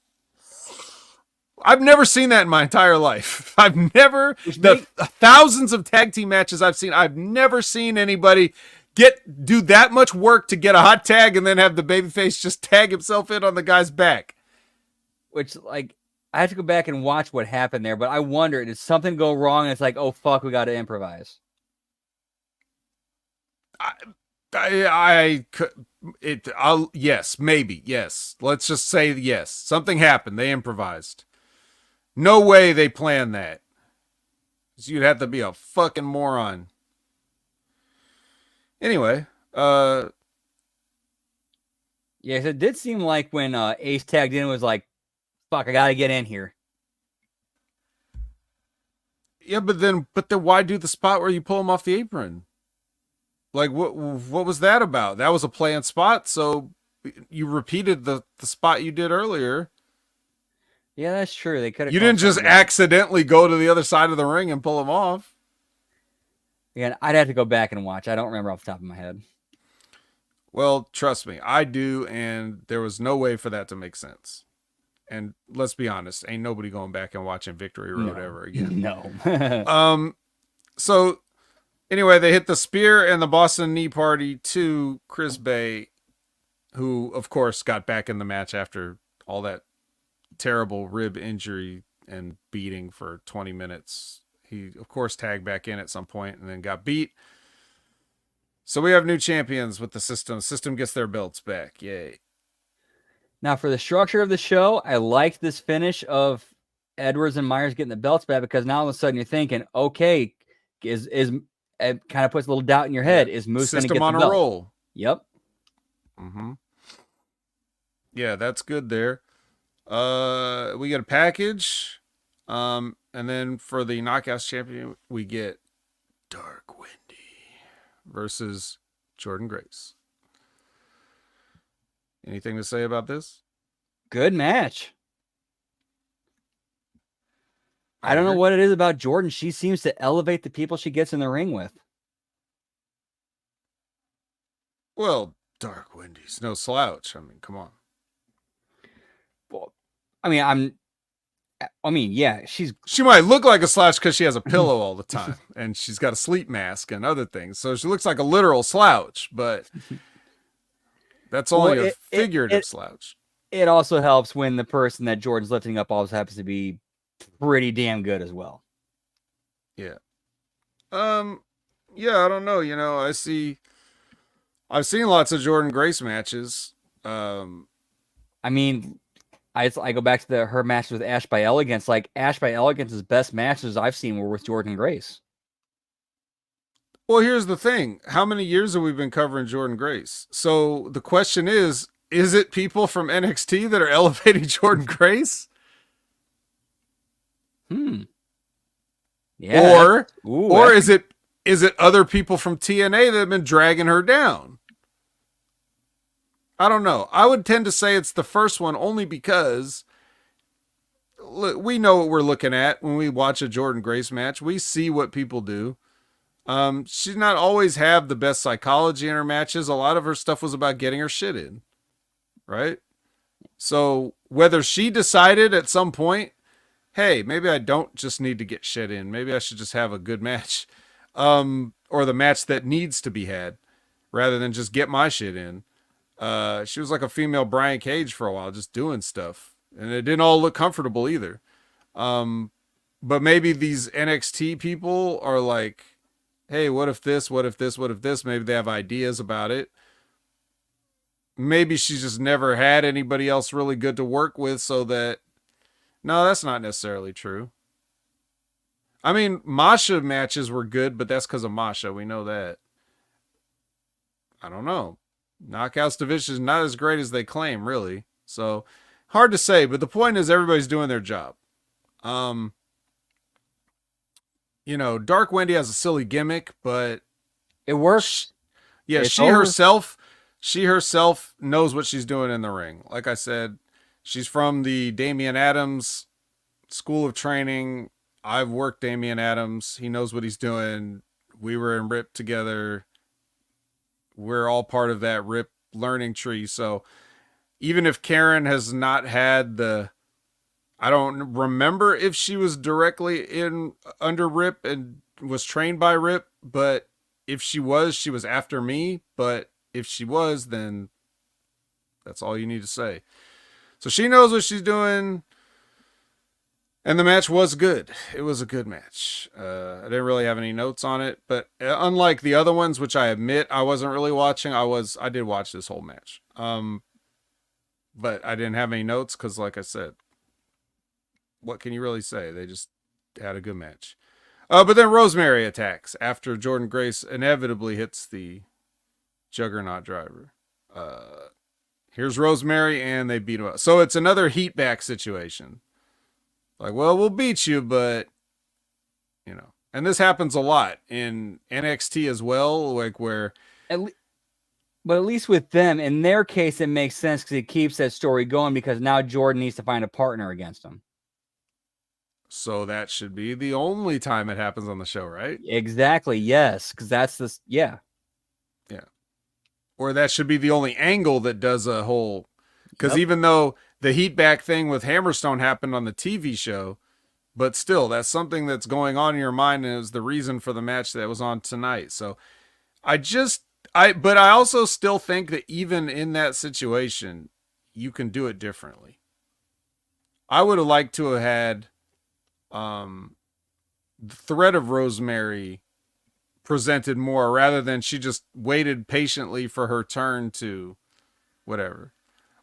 I've never seen that in my entire life. Thousands of tag team matches I've seen, I've never seen anybody do that much work to get a hot tag and then have the babyface just tag himself in on the guy's back. Which, like, I have to go back and watch what happened there, but I wonder, did something go wrong? And it's like, oh, fuck, we got to improvise. Yes, maybe. Yes. Let's just say yes. Something happened. They improvised. No way they planned that. You'd have to be a fucking moron. Anyway, Yes, it did seem like when Ace tagged in, it was like, fuck, I gotta get in here. yeah, but then why do the spot where you pull him off the apron? Like what was that about? That was a planned spot, so you repeated the spot you did earlier. Yeah, that's true. They could have You called didn't just something different. accidentally go to the other side of the ring and pull him off. Again, I'd have to go back and watch. I don't remember off the top of my head. Well, trust me, I do, and there was no way for that to make sense. And let's be honest, ain't nobody going back and watching Victory Road No. ever again. No. So anyway, they hit the spear and the Boston Knee Party to Chris Bay, who of course got back in the match after all that terrible rib injury and beating for 20 minutes. He of course tagged back in at some point and then got beat. So we have new champions with the system. System gets their belts back. Yay. Now, for the structure of the show, I liked this finish of Edwards and Myers getting the belts back because now all of a sudden you're thinking, okay, is it kind of puts a little doubt in your head. Yeah. Is Moose going to System get on the a belt? roll. Yep. Mm-hmm. Yeah, that's good there. We get a package. And then for the Knockouts champion, we get Dark Windy versus Jordan Grace. Anything to say about this? Good match. I don't know what it is about Jordan. She seems to elevate the people she gets in the ring with. Well, Dark Windy's no slouch. I mean, come on. Well, yeah, She might look like a slouch because she has a pillow all the time and she's got a sleep mask and other things. So she looks like a literal slouch, but that's only a figurative slouch. It also helps when the person that Jordan's lifting up always happens to be pretty damn good as well. Yeah. Yeah, I don't know. I've seen lots of Jordan Grace matches. I go back to her match with Ash by Elegance. Like Ash by Elegance's best matches I've seen were with Jordan Grace. Well, here's the thing. How many years have we been covering Jordan Grace? So the question is it people from NXT that are elevating Jordan Grace? Yeah. Or is it other people from TNA that have been dragging her down? I don't know. I would tend to say it's the first one only because we know what we're looking at when we watch a Jordan Grace match. We see what people do. She's not always have the best psychology in her matches. A lot of her stuff was about getting her shit in, right? So whether she decided at some point, hey, maybe I don't just need to get shit in. Maybe I should just have a good match, or the match that needs to be had, rather than just get my shit in. She was like a female Brian Cage for a while, just doing stuff, and it didn't all look comfortable either. But maybe these NXT people are like, hey, what if this? What if this? What if this? Maybe they have ideas about it. Maybe she's just never had anybody else really good to work with, so that... No, that's not necessarily true. I mean, Masha matches were good, but that's because of Masha. We know that. I don't know. Knockouts division is not as great as they claim, really. So, hard to say, but the point is everybody's doing their job. Dark Wendy has a silly gimmick, but it works. She herself knows what she's doing in the ring. Like I said, she's from the Damian Adams School of Training. I've worked Damian Adams. He knows what he's doing. We were in RIP together. We're all part of that RIP learning tree. So even if Karen has not had I don't remember if she was directly under RIP and was trained by RIP, but if she was after me. But if she was, then that's all you need to say. So she knows what she's doing. And the match was good. It was a good match. I didn't really have any notes on it, but unlike the other ones, which I admit I wasn't really watching, I did watch this whole match. But I didn't have any notes because, like I said, what can you really say? They just had a good match. But then Rosemary attacks after Jordan Grace inevitably hits the Juggernaut driver. Here's Rosemary, and they beat him up. So it's another heat back situation. Like, well, we'll beat you, but you know, and this happens a lot in NXT as well, like where. But at least with them, in their case, it makes sense because it keeps that story going because now Jordan needs to find a partner against him. So that should be the only time it happens on the show, right? Exactly. Yes, because that's this. Yeah. Yeah. Or that should be the only angle that does a whole. Because even though the heat back thing with Hammerstone happened on the TV show, but still, that's something that's going on in your mind and is the reason for the match that was on tonight. So but I also still think that even in that situation, you can do it differently. I would have liked to have had the threat of Rosemary presented more rather than she just waited patiently for her turn to whatever.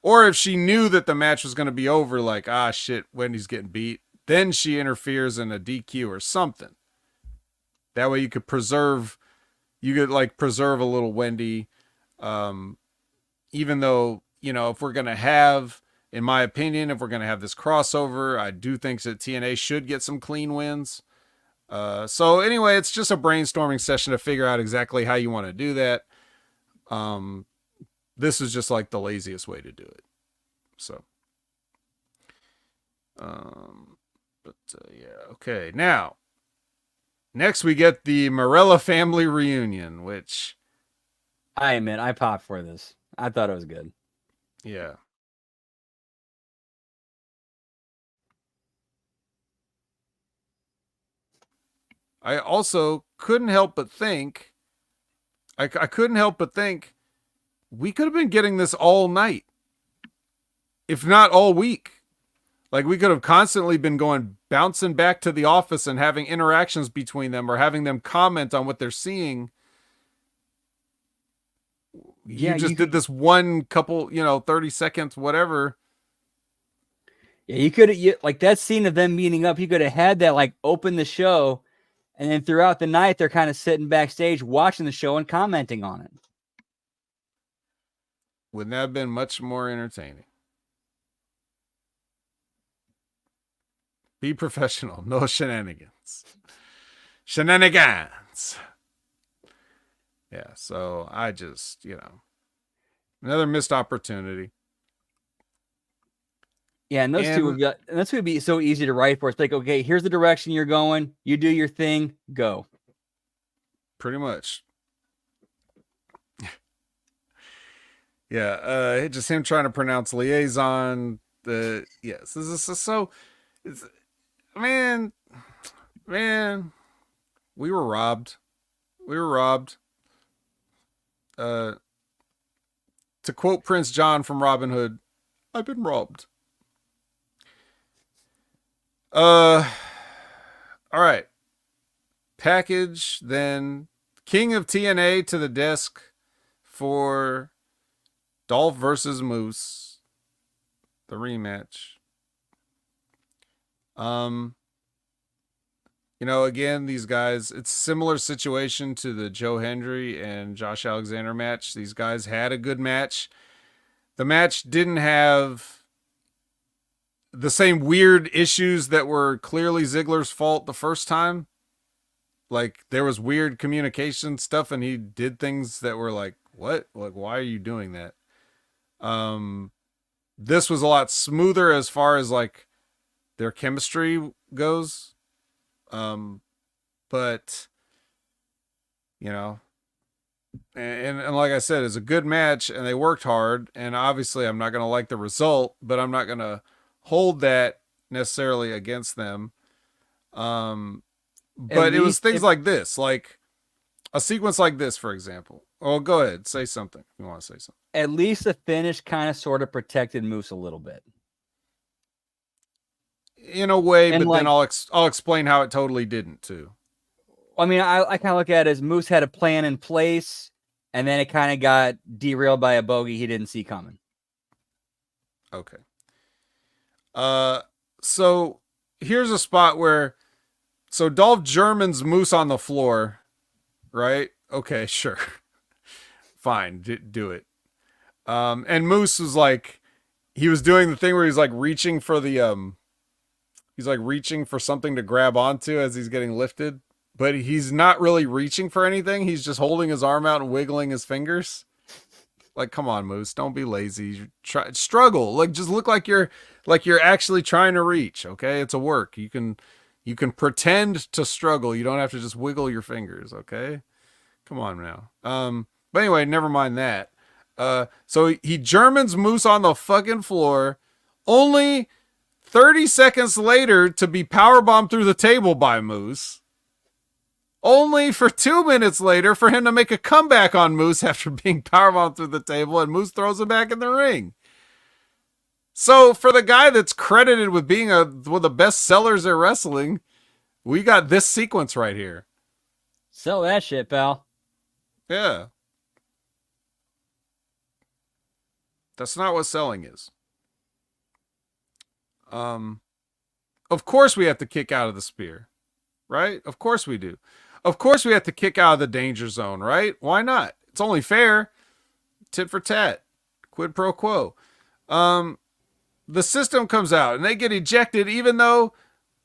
Or if she knew that the match was going to be over, like, ah, shit, Wendy's getting beat, then she interferes in a DQ or something. That way you could preserve a little Wendy. Even though, you know, if we're going to have, in my opinion, if we're going to have this crossover, I do think that TNA should get some clean wins. So anyway, it's just a brainstorming session to figure out exactly how you want to do that. This is just like the laziest way to do it. So, yeah. Okay. Now, next we get the Morella family reunion, which I admit I popped for this. I thought it was good. Yeah. I also couldn't help but think, I couldn't help but think, we could have been getting this all night, if not all week. Like, we could have constantly been bouncing back to the office and having interactions between them or having them comment on what they're seeing. Yeah, you did this one couple, 30 seconds, whatever. Yeah, you could have, like that scene of them meeting up, you could have had that, like, open the show, and then throughout the night, they're kind of sitting backstage watching the show and commenting on it. Wouldn't that have been much more entertaining? Be professional. No shenanigans. Shenanigans. Yeah, so I just, another missed opportunity. Yeah, and those two would be so easy to write for. It's like, okay, here's the direction you're going. You do your thing. Go. Pretty much. Yeah, just him trying to pronounce liaison. Yes, this is so. Man, we were robbed. To quote Prince John from Robin Hood, I've been robbed. All right. Package then King of TNA to the desk for Dolph versus Moose, the rematch. Again, these guys, it's similar situation to the Joe Hendry and Josh Alexander match. These guys had a good match. The match didn't have the same weird issues that were clearly Ziggler's fault the first time. Like, there was weird communication stuff and he did things that were like, what? Like, why are you doing that? This was a lot smoother as far as like their chemistry goes. But and like I said, it's a good match and they worked hard, and obviously I'm not going to like the result, but I'm not going to hold that necessarily against them. But it was things like this, like a sequence like this, for example. Oh, go ahead. Say something if you want to say something. At least the finish kind of sort of protected Moose a little bit. In a way, and but then I'll explain how it totally didn't too. I mean, I kind of look at it as Moose had a plan in place, and then it kind of got derailed by a bogey he didn't see coming. Okay. So here's a spot where, so Dolph German's Moose on the floor, right? Okay, sure. fine, do it. And Moose was like, he was doing the thing where he's like reaching for the he's like reaching for something to grab onto as he's getting lifted, but he's not really reaching for anything. He's just holding his arm out and wiggling his fingers. Like, come on, Moose, don't be lazy. Struggle. Like, just look like you're actually trying to reach. Okay, it's a work. You can pretend to struggle. You don't have to just wiggle your fingers. Okay, come on now. But anyway, never mind that. So he Germans Moose on the fucking floor. Only 30 seconds later to be powerbombed through the table by Moose. Only for 2 minutes later for him to make a comeback on Moose after being powerbombed through the table, and Moose throws him back in the ring. So for the guy that's credited with being one of the best sellers at wrestling, we got this sequence right here. Sell that shit, pal. Yeah. That's not what selling is. Of course we have to kick out of the spear, right? Of course we do. Of course we have to kick out of the danger zone, right? Why not? It's only fair. Tit for tat. Quid pro quo. The system comes out and they get ejected even though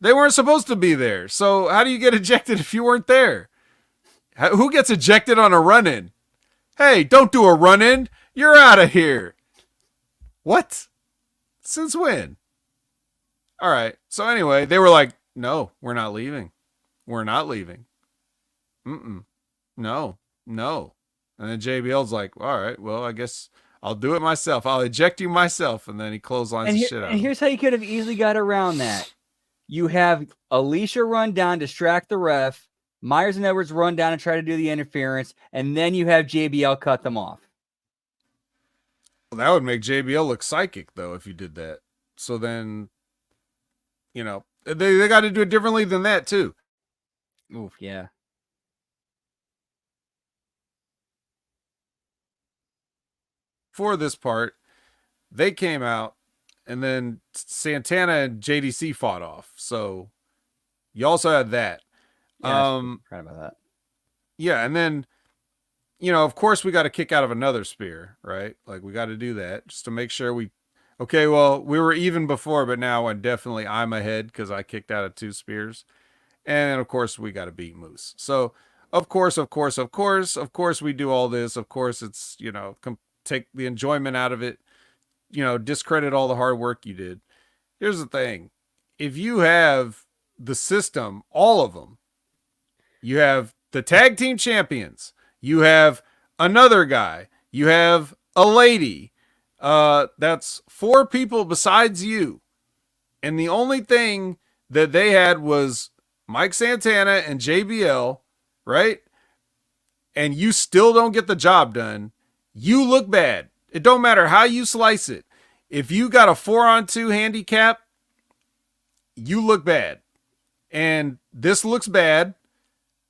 they weren't supposed to be there. So how do you get ejected if you weren't there? Who gets ejected on a run-in? Hey, don't do a run-in. You're out of here. What? Since when? All right. So anyway, they were like, no, we're not leaving. We're not leaving. No. And then JBL's like, all right, well, I guess I'll do it myself. I'll eject you myself. And then he clotheslines the shit out. And here's how you could have easily got around that. You have Alicia run down, distract the ref. Myers and Edwards run down and try to do the interference. And then you have JBL cut them off. Well, that would make JBL look psychic, though, if you did that. So then, you know, they got to do it differently than that, too. Oof, yeah. For this part, they came out, and then Santana and JDC fought off. So you also had that. Yeah, right about that. Yeah, and then, you know, of course we got to kick out of another spear, right? Like, we got to do that just to make sure okay, well, we were even before, but now definitely I'm ahead because I kicked out of 2 spears. And of course we got to beat Moose. So of course we do all this. Of course it's, you know, take the enjoyment out of it, you know, discredit all the hard work you did. Here's the thing. If you have the system, all of them, you have the tag team champions, you have another guy, you have a lady, that's 4 people besides you. And the only thing that they had was Mike Santana and JBL, right? And you still don't get the job done. You look bad. It don't matter how you slice it. If you got a 4-on-2 handicap, you look bad. And this looks bad.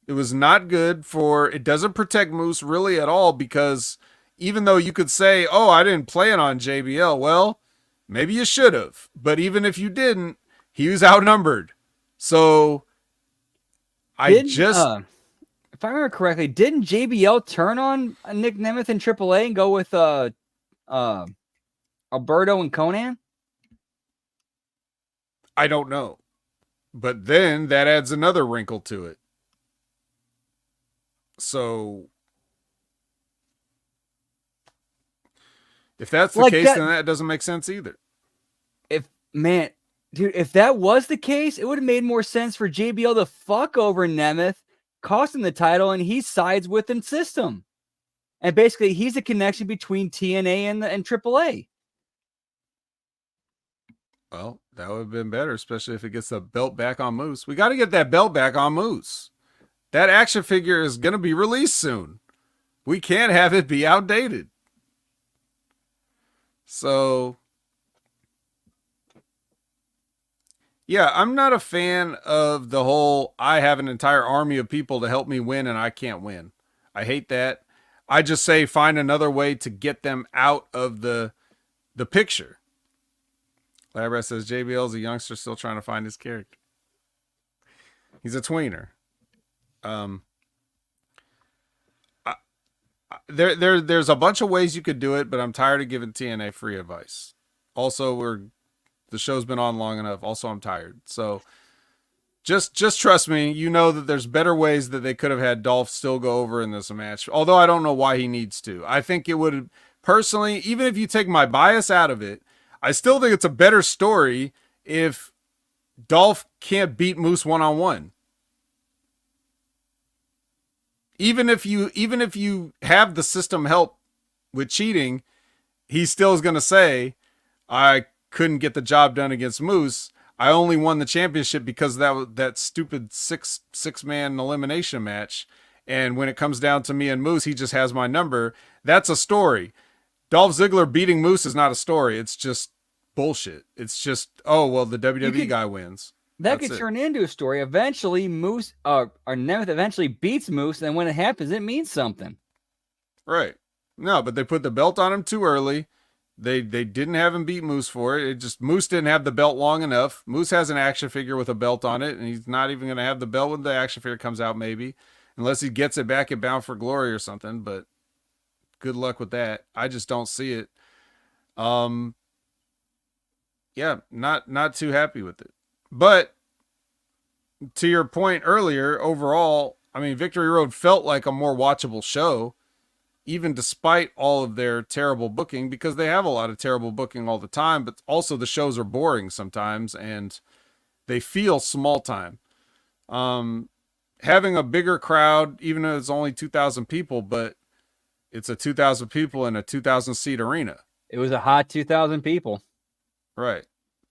It was not good it doesn't protect Moose really at all, because even though you could say, oh, I didn't plan on JBL. Well, maybe you should have. But even if you didn't, he was outnumbered. So if I remember correctly, didn't JBL turn on Nick Nemeth in AAA and go with Alberto and Conan? I don't know. But then that adds another wrinkle to it. So if that's the case, then that doesn't make sense either. If that was the case, it would have made more sense for JBL to fuck over Nemeth, cost him the title, and he sides with the system. And basically, he's the connection between TNA and AAA. Well, that would have been better, especially if it gets the belt back on Moose. We got to get that belt back on Moose. That action figure is going to be released soon. We can't have it be outdated. So, yeah, I'm not a fan of the whole I have an entire army of people to help me win and I can't win. I hate that. I just say find another way to get them out of the picture. Labra says JBL's a youngster still trying to find his character. He's a tweener. there's a bunch of ways you could do it, but I'm tired of giving TNA free advice. Also, the show's been on long enough. Also, I'm tired. So just trust me. You know that there's better ways that they could have had Dolph still go over in this match. Although I don't know why he needs to. I think it would personally, even if you take my bias out of it, I still think it's a better story if Dolph can't beat Moose one-on-one. Even if you have the system help with cheating, he still is going to say, I couldn't get the job done against Moose. I only won the championship because of that stupid six man elimination match. And when it comes down to me and Moose, he just has my number. That's a story. Dolph Ziggler beating Moose is not a story. It's just bullshit. It's just, oh, well, the WWE guy wins. That could turn into a story. Eventually, Moose or Nemeth eventually beats Moose, and when it happens, it means something. Right. No, but they put the belt on him too early. They didn't have him beat Moose for it. It just Moose didn't have the belt long enough. Moose has an action figure with a belt on it, and he's not even going to have the belt when the action figure comes out, maybe, unless he gets it back at Bound for Glory or something. But good luck with that. I just don't see it. Yeah, not too happy with it. But to your point earlier, overall, I mean, Victory Road felt like a more watchable show, even despite all of their terrible booking, because they have a lot of terrible booking all the time, but also the shows are boring sometimes and they feel small time. Having a bigger crowd, even though it's only 2,000 people, but it's a 2,000 people in a 2,000 seat arena. It was a hot 2,000 people. Right.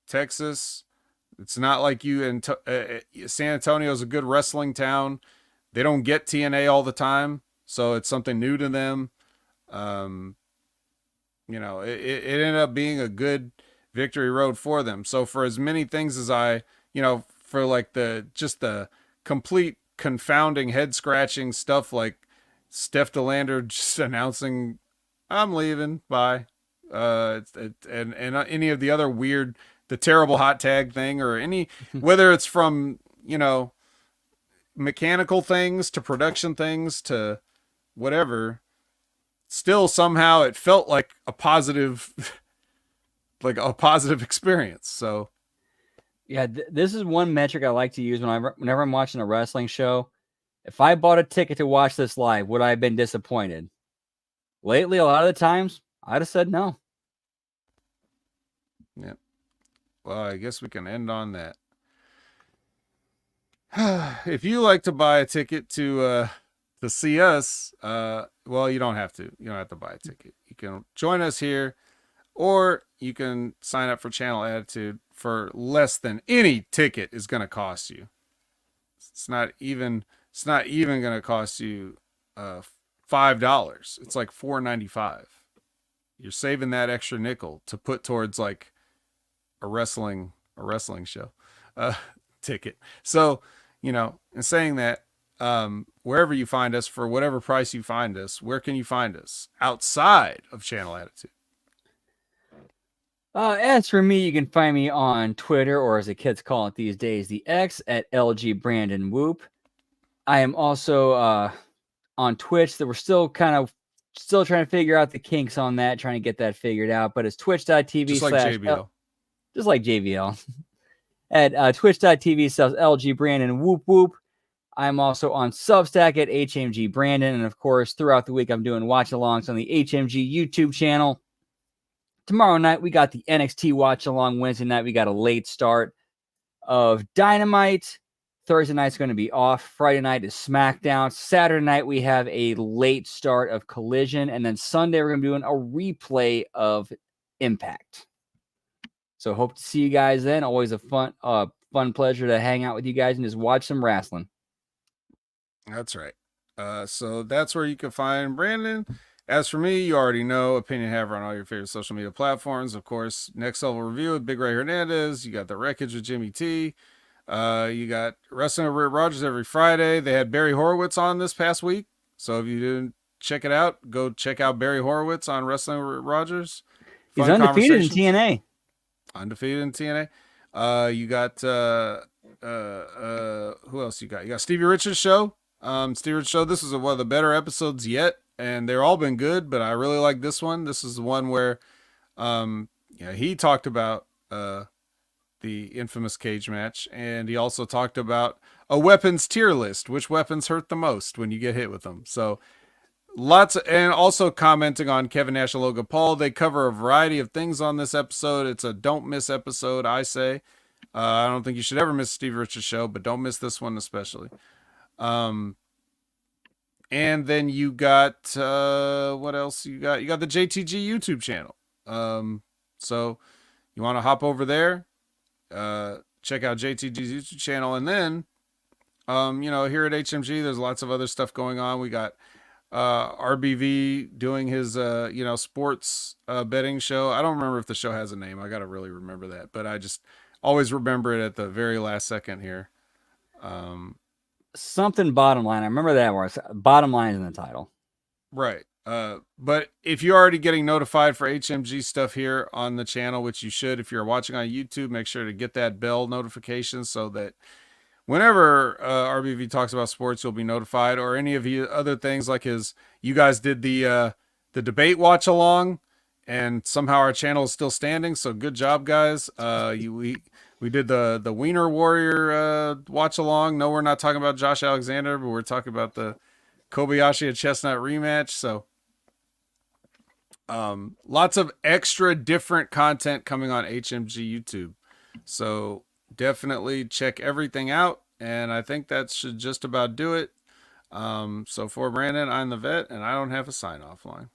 Texas. It's not like you in San Antonio is a good wrestling town. They don't get TNA all the time, so it's something new to them. You know, it ended up being a good Victory Road for them. So for as many things as for like the complete confounding head scratching stuff, like Steph DeLander just announcing, "I'm leaving, bye," and any of the other weird, the terrible hot tag thing, or whether it's from, mechanical things to production things to whatever, still somehow it felt like a positive, like a positive experience. So yeah, this is one metric I like to use whenever I'm watching a wrestling show. If I bought a ticket to watch this live, would I have been disappointed? Lately, a lot of the times, I'd have said no. Yeah. Well, I guess we can end on that. If you like to buy a ticket to see us, well, you don't have to. You don't have to buy a ticket. You can join us here, or you can sign up for Channel Attitude for less than any ticket is going to cost you. It's not even going to cost you $5. It's like $4.95. You're saving that extra nickel to put towards like a wrestling show ticket. So, in saying that, wherever you find us, for whatever price you find us, where can you find us outside of Channel Attitude? As for me, you can find me on Twitter, or as the kids call it these days, the X, at LG Brandon Whoop. I am also on Twitch. That we're still trying to figure out the kinks on that, trying to get that figured out. But it's twitch.tv just like JBL. Just like JBL. At twitch.tv/LG Brandon Whoop Whoop. I'm also on Substack at HMG Brandon. And of course, throughout the week, I'm doing watch alongs on the HMG YouTube channel. Tomorrow night, we got the NXT watch along. Wednesday night, we got a late start of Dynamite. Thursday night's going to be off. Friday night is SmackDown. Saturday night, we have a late start of Collision. And then Sunday, we're going to be doing a replay of Impact. So hope to see you guys then. Always a fun pleasure to hang out with you guys and just watch some wrestling. That's right. So that's where you can find Brandon. As for me, you already know, Opinion Haver on all your favorite social media platforms. Of course, Next Level Review with Big Ray Hernandez. You got The Wreckage with Jimmy T. You got Wrestling with Rick Rogers every Friday. They had Barry Horowitz on this past week. So if you didn't check it out, go check out Barry Horowitz on Wrestling with Rick Rogers. He's undefeated in TNA. Undefeated in TNA. You got who else you got? You got Stevie Richards' show. Stevie Richards' show. This is one of the better episodes yet. and they're all been good, but I really like this one. This is the one where he talked about the infamous cage match, and he also talked about a weapons tier list, which weapons hurt the most when you get hit with them. So and also commenting on Kevin Nash and Logan Paul. They cover a variety of things on this episode. It's a don't miss episode, I say. I don't think you should ever miss Steve Richards' show, but don't miss this one especially. And then you got what else you got? You got the JTG YouTube channel. So you want to hop over there, check out JTG's YouTube channel, and then here at HMG, there's lots of other stuff going on. We got RBV doing his sports betting show. I don't remember if the show has a name. I gotta really remember that, but I just always remember it at the very last second here. Something bottom line. I remember that word. Bottom line is in the title. Right. But if you're already getting notified for HMG stuff here on the channel, which you should, if you're watching on YouTube, make sure to get that bell notification so that whenever RBV talks about sports, you'll be notified, or any of you other things like you guys did the debate watch along, and somehow our channel is still standing. So good job, guys. We did the Wiener Warrior watch along. No, we're not talking about Josh Alexander, but we're talking about the Kobayashi and Chestnut rematch. So lots of extra different content coming on HMG YouTube. So definitely check everything out. And I think that should just about do it. So for Brandon, I'm the vet, and I don't have a sign-off line.